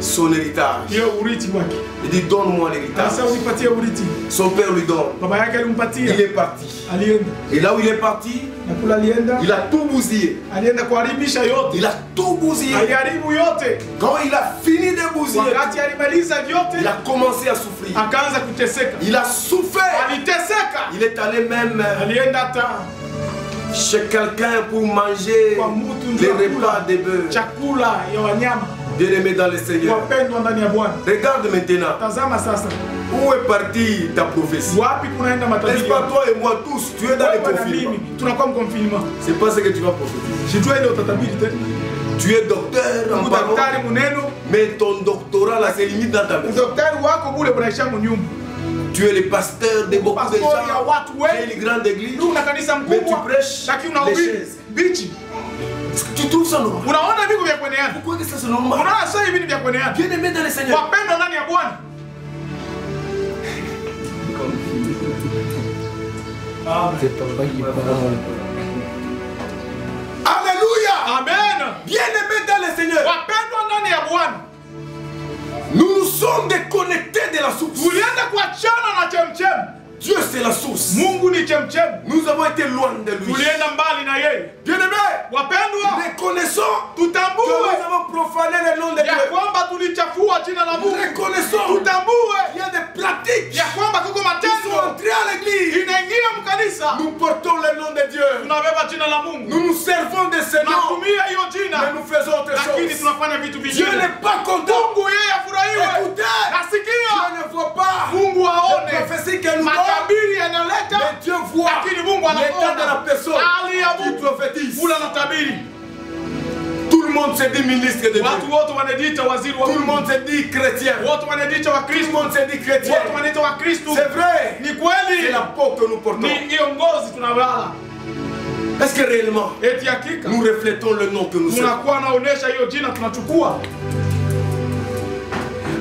son héritage. hiyo urithi wake. Il dit donne-moi l'héritage. Sasa unipatie urithi. Son père lui donne. Baba yake Il alimpatia. est parti. Alienda. Et là où il est parti, Na kula alienda. il a tout bousillé. Alienda kuharibisha yote. Il a tout bousillé. Aliharibu yote. Quand il a fini de bousiller, Wakati alimaliza vyote, il a commencé à souffrir. akaanza kuteseka. Il a souffert. Aliteseka. Il est allé même Alienda hata chez quelqu'un pour manger kwa mtu les ndio repas akula de bœuf. chakula ya wanyama. Bien-aimé dans le Seigneur. Wapendwa ndani ya Bwana. Regarde maintenant. Tazama sasa. Où est partie ta prophétie? Wapi kunaenda N'est-ce matabiri? pas toi et moi tous? Tu es dans les Wewe na confinements. mimi tunakuwa mkonfinement. C'est pas ce que tu vas prophétiser. Sijui ile utatabiri tena. Tu es docteur en parole, Udaktari muneno, mais ton doctorat là se limite dans ta maison. udaktari wako bure unaisha munyumba. Tu es le pasteur de beaucoup de Pastori ya gens. watu Tu es wengi. une grande église. Una kanisa Mais mkubwa. tu prêches Lakini les unahubiri chaises. bichi. Tu trouves ça normal? Unaona vitu vya kueneana. Pourquoi que ça c'est normal? Unaona sasa hivi ni vya kueneana. Bien-aimé dans le Seigneur. Wapendwa ndani ya Bwana. Alléluia. Amen. Bien-aimé dans le Seigneur. Wapendwa ndani ya Bwana. Nous nous sommes déconnectés de la source. Tulienda kuachana na chemchem. Dieu c'est la source. Mungu ni chemchem. Nous avons été loin de lui. Tulienda mbali na yeye. Bien-aimé, Wapendwa, reconnaissons que tutambue nous avons profané le nom de ya Dieu. kwamba tulichafua jina la Mungu. Reconnaissons Tutambue qu'il y a des pratiques ya kwamba kuko qui sont matendo entrées à l'église. inaingia mkanisa. Nous portons le nom de Dieu. Tunabeba jina la Mungu. Nous nous servons de ce nom, Tunatumia hiyo mais jina. nous faisons autre Lakini chose. tunafanya vitu Dieu vingine. n'est pas content. Mungu yeye afurahiwe. Écoutez, Nasikia Dieu ne voit pas Mungu les aone prophéties qu'elle nous donne, matabiri yanaleta, mais Dieu voit lakini Mungu l'état de la anaona personne hali ya qui mtu. prophétise. Ula natabiri. Tout le monde se dit ministre de Dieu. Watu wote wanajiita waziri wa Tout le Mungu. monde se dit chrétien. Wote wanajiita wa Tout le Kristo. monde se dit chrétien. Wote wanaita wa Kristo. C'est vrai. Ni C'est kweli. la peau que nous portons. Ni hiyo ngozi tunavala. Est-ce que réellement Eti hakika nous reflétons le nom que nous sommes? tunakuwa naonesha hiyo jina tunachukua.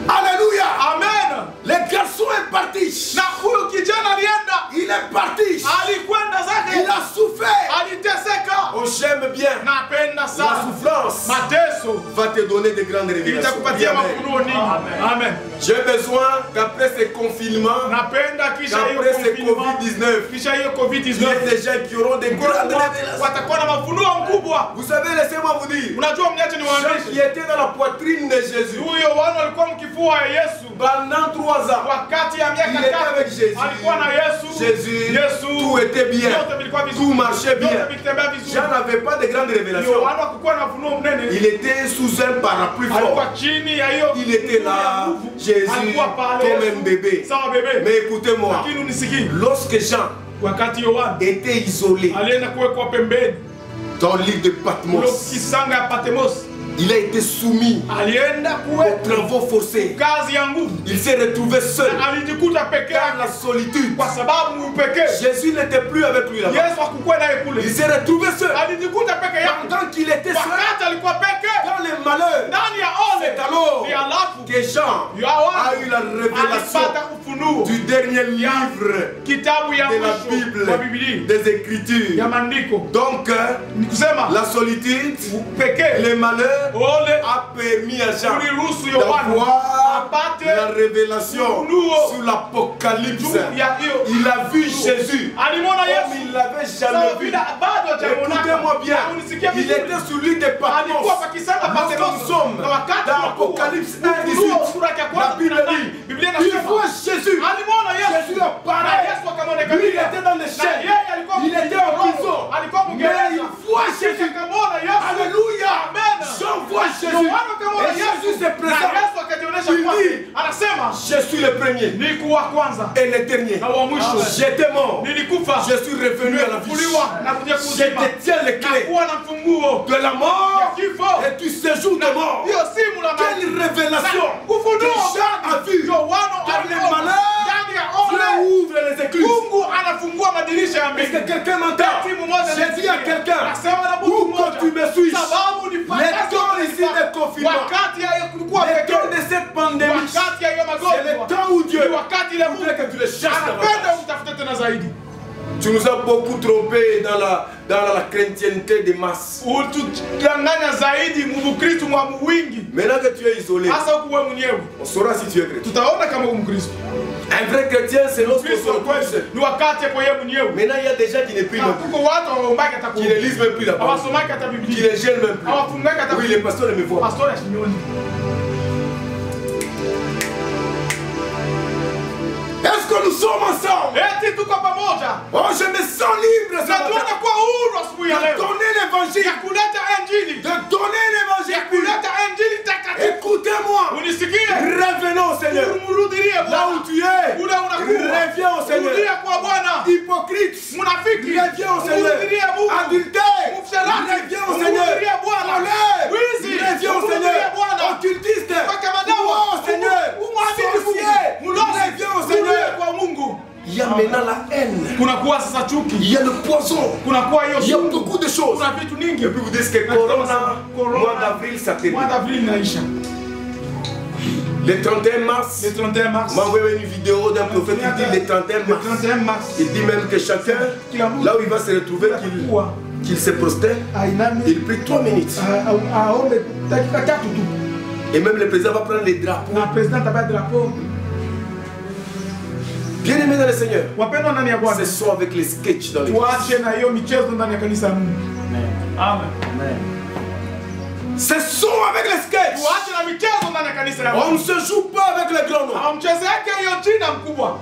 Alléluia. Amen. Le garçon est parti. Na huyu kijana alienda, Il est parti. alikwenda Il zake, a souffert. aliteseka. Oh, j'aime bien. Napenda La sana souffrance mateso va te donner de grandes révélations. itakupatia Amen. mafunuo nyingi. Amen. J'ai besoin qu'après ces confinements, Napenda kisha hiyo qu'après ces confinement, COVID-19, kisha hiyo il y COVID-19 ait des gens qui auront des grandes révélations. watakuwa na mafunuo mkubwa. Vous savez, laissez-moi vous dire, Unajua, mniache Jean niwaambie, qui était dans la poitrine de Jésus huyo Yohana alikuwa mkifua ya Yesu pendant 3 ans, wakati ya il miaka était 3 avec Jésus. alikuwa na Yesu. Jésus, Yesu tout était bien, vyote vilikuwa vizuri, tout marchait bien. vyote vilitembea vizuri. Jean n'avait pas de grandes révélations. Yohana hakukuwa na ufunuo mnene, Il était sous un parapluie alikuwa fort. chini ya hiyo Il était nguvu ya là, nguvu. Jésus alikuwa pale comme Yesu un bébé. sawa bebe. Mais écoutez-moi, Lakini unisikii. lorsque Jean Wakati Yohana était isolé alienda kuwekwa pembeni dans l'île de Patmos, kisanga ya Patmos, il a été soumis alienda aux kuwekwa travaux forcés. kazi ya nguvu. Il s'est retrouvé seul Alijikuta peke dans la yake solitude. kwa sababu upekee. Jésus n'était plus avec lui là-bas. Yesu hakukuwa naye kule. Il s'est retrouvé seul. Alijikuta peke yake. Pendant qu'il était seul Wakati alikuwa peke dans les malheurs, ndani ya ole, c'est alors ni alafu que Jean Yohana a eu la révélation alipata ufunuo du dernier livre kitabu ya de la mwisho wa Biblia Bible, des Écritures. ya maandiko. Donc, Ni kusema la solitude, pekee les malheurs ole a permis à Jean uliruhusu Yohana d'avoir apate la révélation ufunuo sur l'Apocalypse. juu ya hiyo. Il a vu Jésus Alimwona comme Yesu il l'avait sawa jamais vu. vile bado hajaonaka. Écoutez-moi bien, Unisikia il vizuri? était sur l'île de Alikuwa Patmos. pakisanga Lorsque nous Patmos. sommes Na wakati dans wa Apocalypse Ufunuo 1:18, sura ya la kwanza Bible dit, Biblia il inasema voit Jésus. alimwona Yesu. Jésus apparaît. Na Yesu akamwonekania. Lui, il était dans les Na chaînes. yeye alikuwa Il était en prison. Alikuwa Mais mgereza. il voit Jésus. Akamwona Yesu. Alléluia. Amen. Jean voit Jésus. Yohana akamwona Et Yesu. Jésus se Na présente. Yesu akajionyesha Il kwake. dit, Anasema je suis le premier niko wa kwanza et le dernier. na wa mwisho. J'étais mort. Nilikufa. Je suis revenu à la vie. Kuliwa na kuja Je kuzima. détiens les clés Nakuwa na mfunguo de la mort ya kifo. et du séjour de mort. Hiyo simu la Quelle révélation que ufunuo Jean a vu Yohana dans les aliona malheurs. ndani ya Dieu ole. ouvre les écluses. Mungu anafungua madirisha ya Est-ce que mbingu. quelqu'un m'entend? Timu moja J'ai dit à quelqu'un, nasema na mtu où mmoja, que tu me suis, sababu ni les temps ici de confinement, wakati ya kulikuwa les pekee, temps de cette pandémie, wakati ya hiyo c'est le magonjwa, temps où Dieu ni wakati ile Mungu voudrait que tu le cherches anapenda davantage. utafute tena zaidi. Tu nous as beaucoup trompés dans la chrétienté de masse. Utudanganya zaidi mubukristo mwa wingi. Maintenant que tu es isolé, Hasa huku wewe mwenyewe on saura si tu es chrétien. tutaona kama wewe Mkristo. Un vrai chrétien, c'est lorsqu'on se Mkristo retrouve kweli seul. ni wakati kwa yeye mwenyewe. Maintenant, il y a des gens qui ne prient même plus, Kuko watu waombaki hata qui ne lisent même plus la parole, hawasomaki hata qui Biblia. ne gênent même plus. Hawafungaki hata Oui, les pasteurs ne me voient pas. pastor ya Shinyoni. Est-ce que nous sommes ensemble? Eti tuko pamoja. Oh, je me sens libre ce Na matin. tuone kwa uhuru asubuhi ya De leo. donner l'évangile. Ya kuleta injili. De donner l'évangile. Ya kuleta injili takatifu. Écoutez-moi. Unisikie? Revenons au Seigneur. Mrudilie Là Bwana. où tu es, Ule unakuwa. reviens au Seigneur. Rudia kwa Bwana. Hypocrite, Munafiki. reviens au Seigneur. Mrudilie Mungu. Adultère, Msherati. reviens au Seigneur. Mrudilie Bwana. Voleur, Wizi. reviens au Mrudilie Seigneur. Bwana. Occultiste, Mpaka madawa. au Seigneur. Umwamini Mungu. Sorcier, Mulozi. reviens au Mrudie Seigneur. kwa Mungu. Il y a maintenant la haine. Kunakuwa sasa chuki. Il y a le poison. Kunakuwa hiyo Il y a sumu. beaucoup de choses. Kuna vitu nyingi. Et puis vous dites que Corona, mois d'avril, ça termine. Mois d'avril inaisha. Le 31 mars, Le 31 mars. m'a envoyé une vidéo d'un prophète qui dit le 31 Le mars. 31 mars. Il dit même que chacun, là où il va se retrouver, qu'il se prosterne, il prie 3 minutes. Aombe dakika tatu tu. Et même le président va prendre les drapeaux. Na president atabeba drapeau. Bien aimé dans le Seigneur, Wapendwa ndani ya Bwana. ce sont avec les sketchs dans les Tuache na hiyo michezo ndani ya kanisa la Mungu. Amen. Ce sont avec les sketchs. Tuache na michezo ndani ya kanisa la On Mungu. ne se joue pas avec les grands noms. Hamchezeke hiyo jina mkubwa.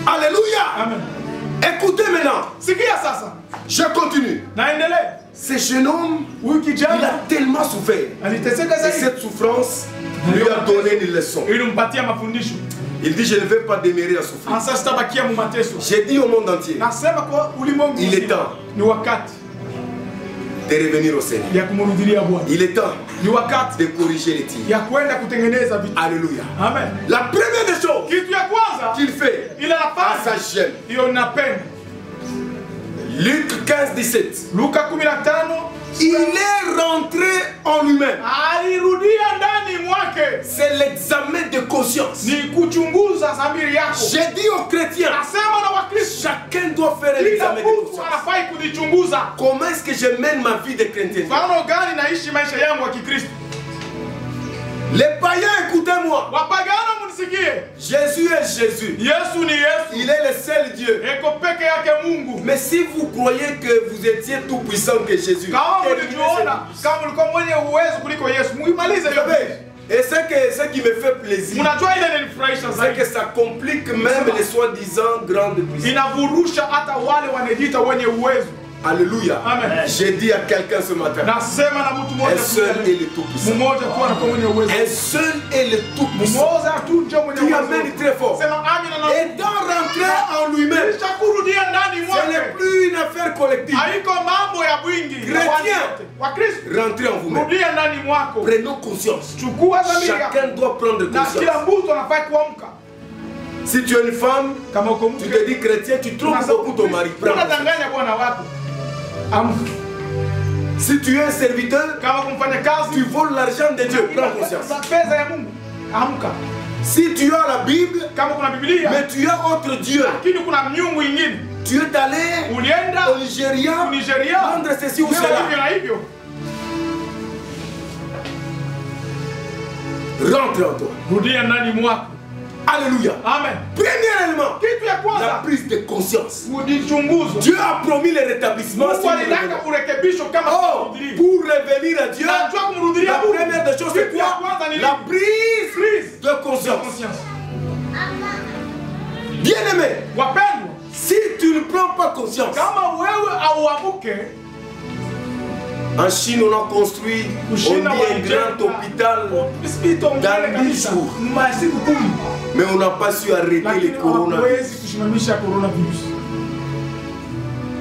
Alléluia. Amen. Écoutez maintenant. Sikia sasa. Je continue. Naendelee. Ce jeune homme, Huyu il kijana a tellement souffert. aliteseka Et zaidi. cette souffrance lui a donné une leçon. Ilimpatia mafundisho. Il dit, je ne vais pas demeurer à souffrir. Sasa sitabakia mu mateso. J'ai dit au monde entier, Nasema kwa ulimwengu il est mzima. temps Ni wakati de revenir au Seigneur. ya kumrudilia Bwana. Il est temps Ni wakati de corriger les tirs. ya kwenda kutengeneza vitu. Alléluia. Amen. La première des choses Kitu ya kwanza qu'il fait ila à sa nafasi chaîne, hiyo napenda. Luc 15, 17. Luka 15 Il est rentré en lui-même. alirudia ndani mwake. C'est l'examen de conscience. Ni kuchunguza dhamiri yako. J'ai dit aux chrétiens, Nasema na Wakristo, chacun doit faire un kila examen de mtu conscience. anafai kujichunguza. Comment est-ce que je mène ma vie de chrétien? Mfano gani naishi maisha yangu ya Kikristo? Les païens, écoutez-moi. Wapagano munisikie. Jésus est Jésus. Yesu ni Yesu. Il est le seul Dieu. Eko peke yake Mungu. Mais si vous croyez que vous étiez tout puissant que Jésus, Kama éliminez mlijiona kama mlikuwa mwenye uwezo kuliko Yesu, muimalize hiyo celui-ci. Et ce qui me fait plaisir, Mnajua ile inanifurahisha c'est zaidi. que ça complique même les soi-disant grandes puissances. Inavurusha hata wale wanajiita wenye uwezo. Alléluia. Amen. J'ai dit à quelqu'un ce matin, Nasema na mtu mmoja un seul est le tout-puissant. mmoja tu anakuwa mwenye uwezo. Un seul est le tout-puissant. Mmoja tu ndio mwenye Tu uwezo. amènes très fort. Sema amina na Et dans rentrer en lui-même, kisha kurudia ndani ce mwake. n'est plus une affaire collective. Haiko mambo ya bwingi. Chrétien. Wa Kristo. Rentrez en vous-même. Rudia ndani mwako. Prenons conscience. Chukua dhamiri. Chacun doit prendre Na conscience. kila mtu anafaa kuamka. Si tu es une femme, Kama uko tu te dis chrétien, tu trompes beaucoup ton mari. Prends conscience. unadanganya bwana wako. Amka. Si tu es un serviteur, Kama kumfanya kazi, tu voles l'argent de Dieu. Prends conscience. pesa ya Mungu. Amka. Si tu as la Bible, Kama kuna Biblia, mais tu as autre Dieu, lakini kuna miungu ingine. tu es allé Ulienda au Nigeria Nigeria prendre ceci ou hivyo cela. na hivyo. Rentre en toi. Rudia ndani mwako. Alléluia. Amen. Premièrement, Kitu ya la kwanza, prise de conscience. ujichunguze. Dieu a promis le rétablissement. Mungu alitaka urekebisho kama Oh, kurudia. pour revenir à Dieu, Najua kumrudia la Mungu. première des choses, c'est Kitu ya quoi? kwanza ni La prise prise de conscience. conscience. Bien-aimé, Wapendwa, si tu ne prends pas conscience, kama wewe auamuke, en Chine, on a construit Uchina un grand hôpital, hospital Dans mbele kabisa, 10 jours. masiku 10, mais on n'a pas su arrêter lakini le coronavirus. hawawezi kusimamisha coronavirus.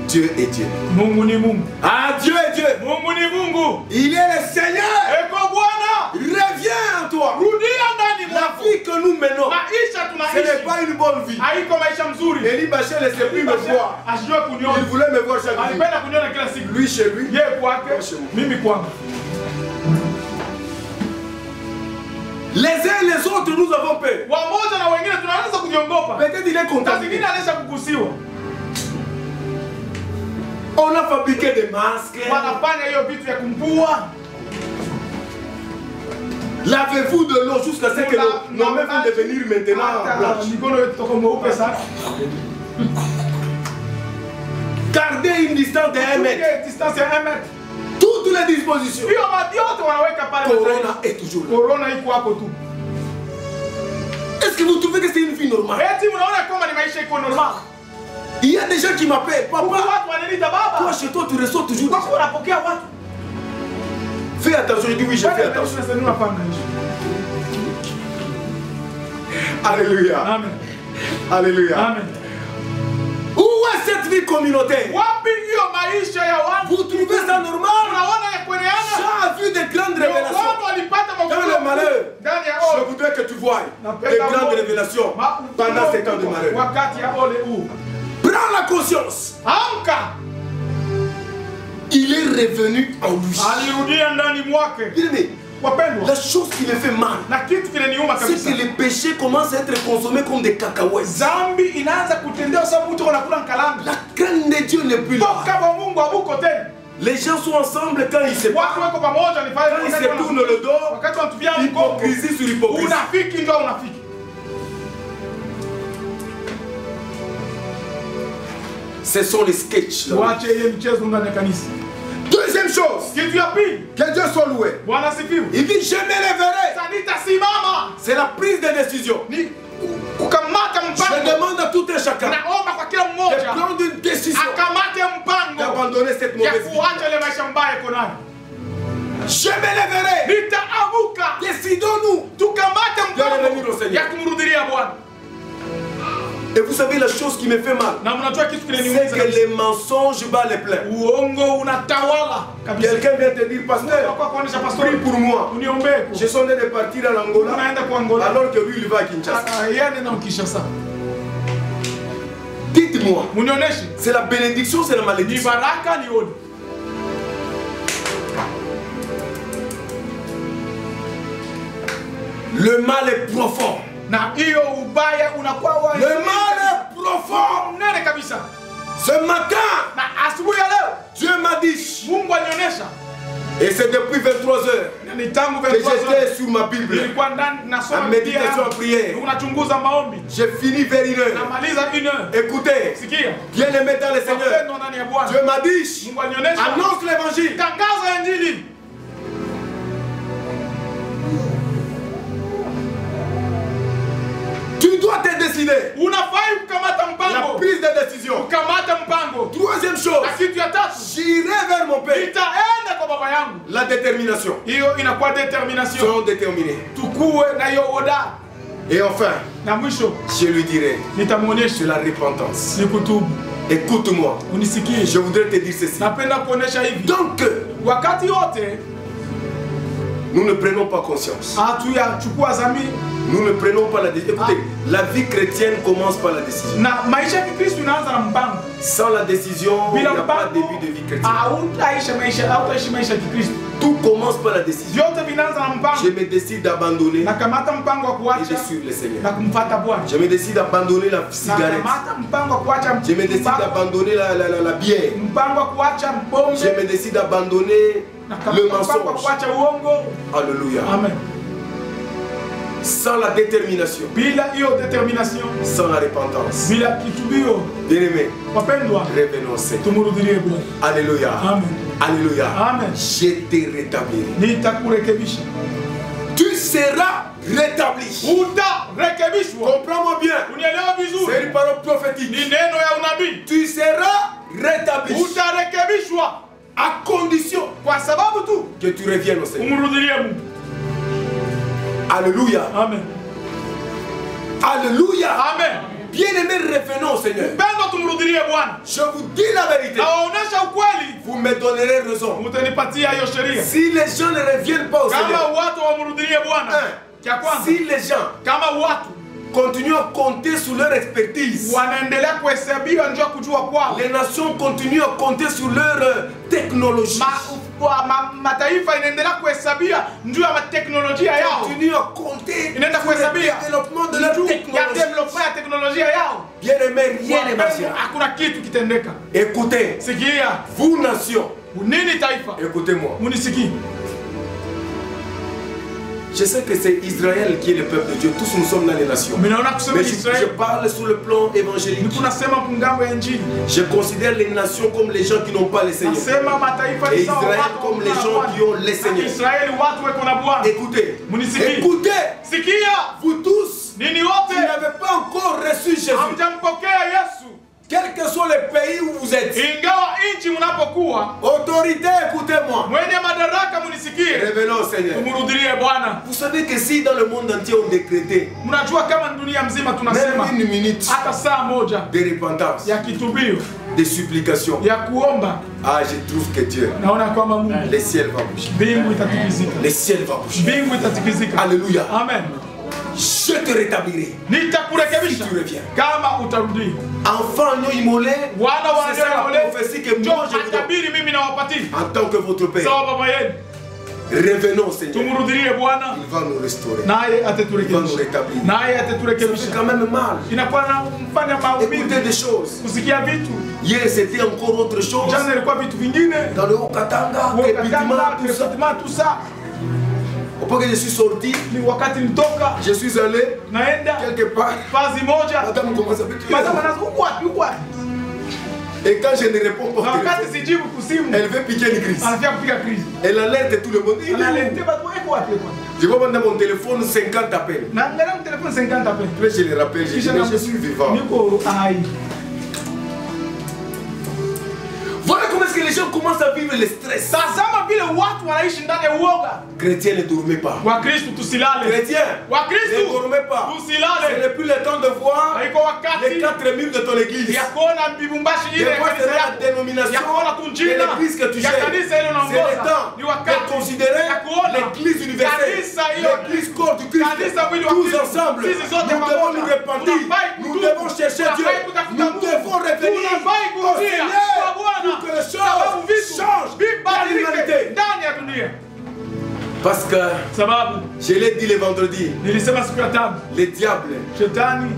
Dieu est Dieu. Mungu ni Mungu. Ah, Dieu est Dieu. Mungu ni Mungu. Il est le Seigneur. Eko Bwana, Reviens en toi. rudia ndani La mwako. vie que nous menons, Maisha ce n'est tunaishi pas une bonne vie. haiko maisha mzuri. Élie Bachel ne sait plus me voir. Asijue Il kuniona. voulait me voir chaque jour. Alipenda kuniona kila siku. Lui chez lui. Yeye kwake, mimi kwangu. Les uns et les autres, nous avons peur. Wamoja na wengine tunaanza kujiongopa. Peut-être il est Saa contaminé. zingine anaisha kugusiwa. On a fabriqué des masques. Wanafanya hiyo vitu ya kumpua. Lavez-vous de l'eau jusqu'à ce que nos mains vont devenir maintenant blanches. Mikono yetu toka mweupe sana. Gardez une distance de 1 mètre. Tuweke distance ya 1 metre. Toutes les dispositions. Hiyo madiote wanaweka pale. Corona est toujours là. Corona iko hapo tu. Est-ce que vous trouvez que c'est une vie normale? Eti unaona kama ni maisha iko normal. Il y a des gens qui m'appellent. Huku Papa, watu wananiita baba. toi chez toi tu reçois toujours. Kwa kuwa unapokea watu. Fais attention, je dis oui, je fais attention. Alléluia. Amen. Alléluia. Amen. Où est cette vie communautaire? Wapi hiyo maisha ya watu? Vous trouvez ça normal? Unaona ya kueleana? Jean a vu de grandes révélations. Watu walipata Dans le malheur, ndani ya je ole. voudrais que tu voies de grandes révélations pendant ces temps de malheur. Wakati ya ole huu. Prends la conscience. Amka. Il est revenu en lui. Alirudia ndani mwake. Bien-aimé, Wapendwa, la chose qui me fait mal, na kitu kinaniuma c'est kabisa. que les péchés commencent à être consommés comme des cacahuètes. Zambi inaanza kutendewa sababu mtu anakula nkalanga. La crainte de Dieu n'est plus là. Toka kwa Mungu abuko tena. Les gens sont ensemble quand ils se Watu parlent. wako pamoja ni pale Quand ils se tournent le dos, wakati wanatupia mgongo. hypocrisie sur hypocrisie. Unafiki ndio unafiki. Ce sont les sketchs. là. Tuache ile mchezo ndani ya kanisa. Deuxième chose, Kitu ya pili, que Dieu soit loué. Bwana sifiwe. Il dit je m'élèverai. Sasa nitasimama. C'est la prise de décision. Ni kukamata Je mpango. demande à tout un chacun Naomba kwa kila de mmoja prendre une décision akamate mpango d'abandonner cette ya mauvaise vie. kuacha ile maisha mbaya iko nayo. Je m'élèverai. Nitaamuka. Décidons-nous. Tukamate De revenir au mpango Seigneur. ya kumrudilia Bwana. Et vous savez la chose qui me fait mal, Na mnajua kitu c'est kinaniumiza. que les mensonges bat les pleins. Uongo unatawala kabisa. Quelqu'un vient te dire, pasteur, Kwa kuonesha prie pastori pour moi. uniombee. Je suis en train de partir en Angola, Unaenda kwa Angola. alors que lui il va à Kinshasa. Yeye na Kinshasa. Dites-moi, Munioneshe. c'est la bénédiction, c'est la Ni malédiction. baraka ni oni. Le mal est profond. Na hiyo ubaya unakuwa wa Le mal est profond. mnene kabisa. Ce matin, Na asubuhi ya leo Dieu m'a dit, Mungu alionyesha et c'est depuis 23 heures na ni tangu que 23 j'étais sur ma Bible, nilikuwa ndani en nasoma méditation, en prière. unachunguza maombi. J'ai fini vers 1 heure. Namaliza 1 heure. Écoutez, Sikia. bien aimé dans le Seigneur, Wapendwa ndani ya Bwana. Dieu m'a dit, Mungu alionyesha. annonce l'évangile. Tangaza injili. Tu dois te décider. Unafai kukamata La mpango. prise de décision. Kukamata mpango. troisième chose, na kitu ya tatu, j'irai vers mon Père. nitaenda kwa baba yangu. La détermination. Hiyo inakuwa determination. Soyons déterminés. Tukuwe na hiyo oda. Et enfin, Na mwisho, je lui dirai, nitamuonesha c'est la repentance. ni kutubu. Écoute-moi. Unisikie. Je voudrais te dire ceci. Napenda kuonesha hivi. Donc, Wakati wote nous ne prenons pas conscience. hatuyachukua zamiri. Nous ne prenons pas la décision. Écoutez, la vie chrétienne commence par la décision. Na maisha ya Kikristo inaanza na mpango. Sans la décision, il n'y a pas de début de vie chrétienne. Hautaishi maisha ya Kikristo. Tout commence par la décision. Vyote vinaanza na mpango. Je me décide d'abandonner Nakamata mpango wa et kuacha de suivre le Seigneur. na kumfuata Bwana. Je me décide d'abandonner la cigarette. Nakamata mpango wa kuacha Je me décide d'abandonner la bière. mpango wa kuacha pombe. Je me décide d'abandonner le Mpango wa mensonge. kuacha uongo. Alléluia. Amen. Sans la détermination, Bila hiyo determination, sans la repentance. bila kitubio, Bien-aimés, wapendwa, revenons au Seigneur. tumurudilie Bwana. Alléluia. Amen. Alléluia. Amen. Je te rétablirai. Nitakurekebisha. Tu seras rétabli. Utarekebishwa. Comprends-moi bien. Unielewa C'est vizuri. une parole prophétique. Ni neno ya unabii. Tu seras rétabli. Utarekebishwa À condition kwa sababu tu que tu reviennes au Seigneur. umrudilie Mungu. Alléluia. Amen. Alléluia. Amen. Bien-aimés, revenons au Seigneur. Pendo tumrudilie Bwana. Je vous dis la vérité. Nawaonesha ukweli. Vous me donnerez raison. Mutanipatia hiyo sheria. Si les gens ne reviennent pas au Kama Seigneur, watu wamrudilie Bwana. Cha kwanza, si les gens kama watu continuent à compter sur leur expertise, wanaendelea kuhesabiwa njoo kujua kwao, les nations continuent à compter sur leur technologie, mataifa inaendelea kuhesabia njoo ya teknolojia yao, continuent à compter inaenda sur le kuhesabia développement de leur ya technologie. development ya teknolojia yao. Bien aimé, rien n'est marché. Hakuna kitu kitendeka. Écoutez, Sikia, vous nation, nini taifa? écoutez-moi. Munisikie. Je sais que c'est Israël qui est le peuple de Dieu. Tous nous sommes dans les nations. Mimi naona kusema Mais je Israeli. parle sur le plan évangélique. Tunasema kungambo ya injili. Je considère les nations comme les gens qui n'ont pas le Seigneur. Nasema mataifa Et ni sawa Israël watu comme les gens qui ont le Seigneur. Israeli watu weko na Bwana. Écoutez, Munisikie. écoutez, Sikia, vous tous nini qui wote n'avez pas encore reçu Jésus, hamjampokea Yesu. quel que soit le pays où vous êtes, Ingawa nchi mnapokuwa, autorité, écoutez-moi. mwenye madaraka munisikie. Revenons au Seigneur. Tumrudie Bwana. Vous savez que si dans le monde entier on décrétait Mnajua kama dunia mzima tunasema même une minute hata saa moja de repentance, ya kitubio, de supplication, ya kuomba, ah, je trouve que Dieu, naona kwamba Mungu, le ciel va bouger. mbingu itatikizika. Le ciel va bouger. Mbingu itatikizika. Alléluia. Amen. Je te rétablirai. Nitakurekebisha Si tu reviens. kama utarudi. Enfant nyo imolé, Wana c'est ça la wanajua prophétie que ndio moi je vous donne matabiri mimi nawapatia. en tant que votre père. Sawa baba yenu. Revenons au Seigneur. Tumrudie Bwana, Il va nous restaurer. naye Il va nous ataturekebisha. rétablir. Naye Ça fait ataturekebisha. quand même mal. Inakuwa na mfanya Écoutez maumivu des choses. kusikia vitu. Hier c'était encore autre chose. Jana ilikuwa vitu vingine. Dans le Haut-Katanga, Wakatanga, tout ça. tout ça. Au point que je suis sorti, Ni wakati nitoka je suis allé naenda quelque part. fazi moja. Madame commence à me Madame tuer. anaanza wapi wapi? Et quand je ne réponds pas, Na au wakati téléphone, sijibu kusimu, elle veut piquer une crise. anafia kupiga crise. Elle alerte tout le monde. Il est où? Analete batu eko wapi kwa? Je vais prendre mon téléphone 50 appels. Na angalia mon téléphone 50 appels. Puis je le rappelle, je dis, mais je suis vivant. Niko ai. Voilà comment est-ce que les gens commencent à vivre le stress. Tazama vile watu wanaishi ndani ya uoga. Chrétien, ne dormez pas. Wakristo tusilale. Chrétien, Wakristo ne dormez pas. Ce tusilale. n'est plus le temps de voir Haiko les wakati 4 murs de ton église. ya kuona mbibumbashi ile De ya voir kanisa la yako. dénomination Ya kuona tu de jina l'église que tu ya gères. kanisa ile C'est unaongoza. le temps Ni de wakati considérer ya kuona l'église universelle, kanisa hiyo, l'église corps du Christ. kanisa mwili wa Tous Kristo. ensemble, Sisi zote nous devons pamoja. nous repentir. Tunafai Nous kutubu. devons chercher Dieu. Tunafai kutafuta Nous Mungu. devons revenir Tunafai au kurudia Seigneur kwa Bwana. pour que les Sababu choses vitu changent dans vibadilike l'humanité. ndani ya dunia. Parce que, Sababu je l'ai dit le vendredi, nilisema siku ya tano, le diable shetani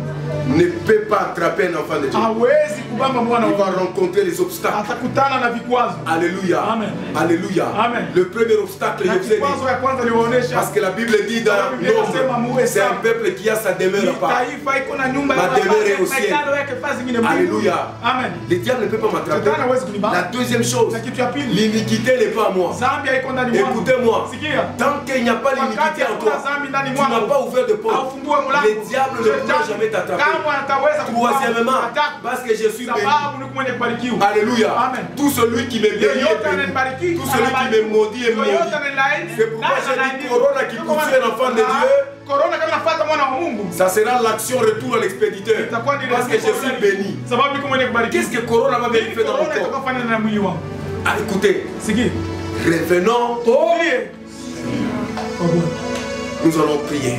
ne peut pas attraper un enfant de Dieu. hawezi kubamba mwana Il va wa Mungu. rencontrer les obstacles. Atakutana na vikwazo. Alléluia. Amen. Alléluia. Amen. Le premier obstacle, je Na vous ai dit, kikwazo ya kwanza liwaonesha parce que la Bible dit dans Nombre, c'est un peuple qui a sa demeure à part. taifa iko na nyumba Ma ya demeure mabati, est au ciel. makao yake fasi zingine mbingu. Alléluia. Amen. Le diable ne peut pas m'attraper. Shetani hawezi kunibamba. La deuxième chose, Na kitu ya pili, l'iniquité n'est pas à moi. dhambi haiko ndani mwangu. Écoutez-moi, Sikia. tant qu'il n'y a pas Wakati l'iniquité en hakuna toi, dhambi ndani tu n'as mwangu, pas ouvert de porte. haufungue mlango. Le diable ne pourra Shetani jamais t'attraper. Troisièmement, parce que je suis béni. Alléluia. Tout celui qui me bénit est béni. Tout celui qui me maudit est maudit. C'est pourquoi j'ai dit Corona qui poursuit un enfant de Dieu. Ça sera l'action retour à l'expéditeur. Parce que je suis béni. Qu'est-ce que Corona va bénir dans mon corps? Ah, écoutez, revenons. Nous allons prier.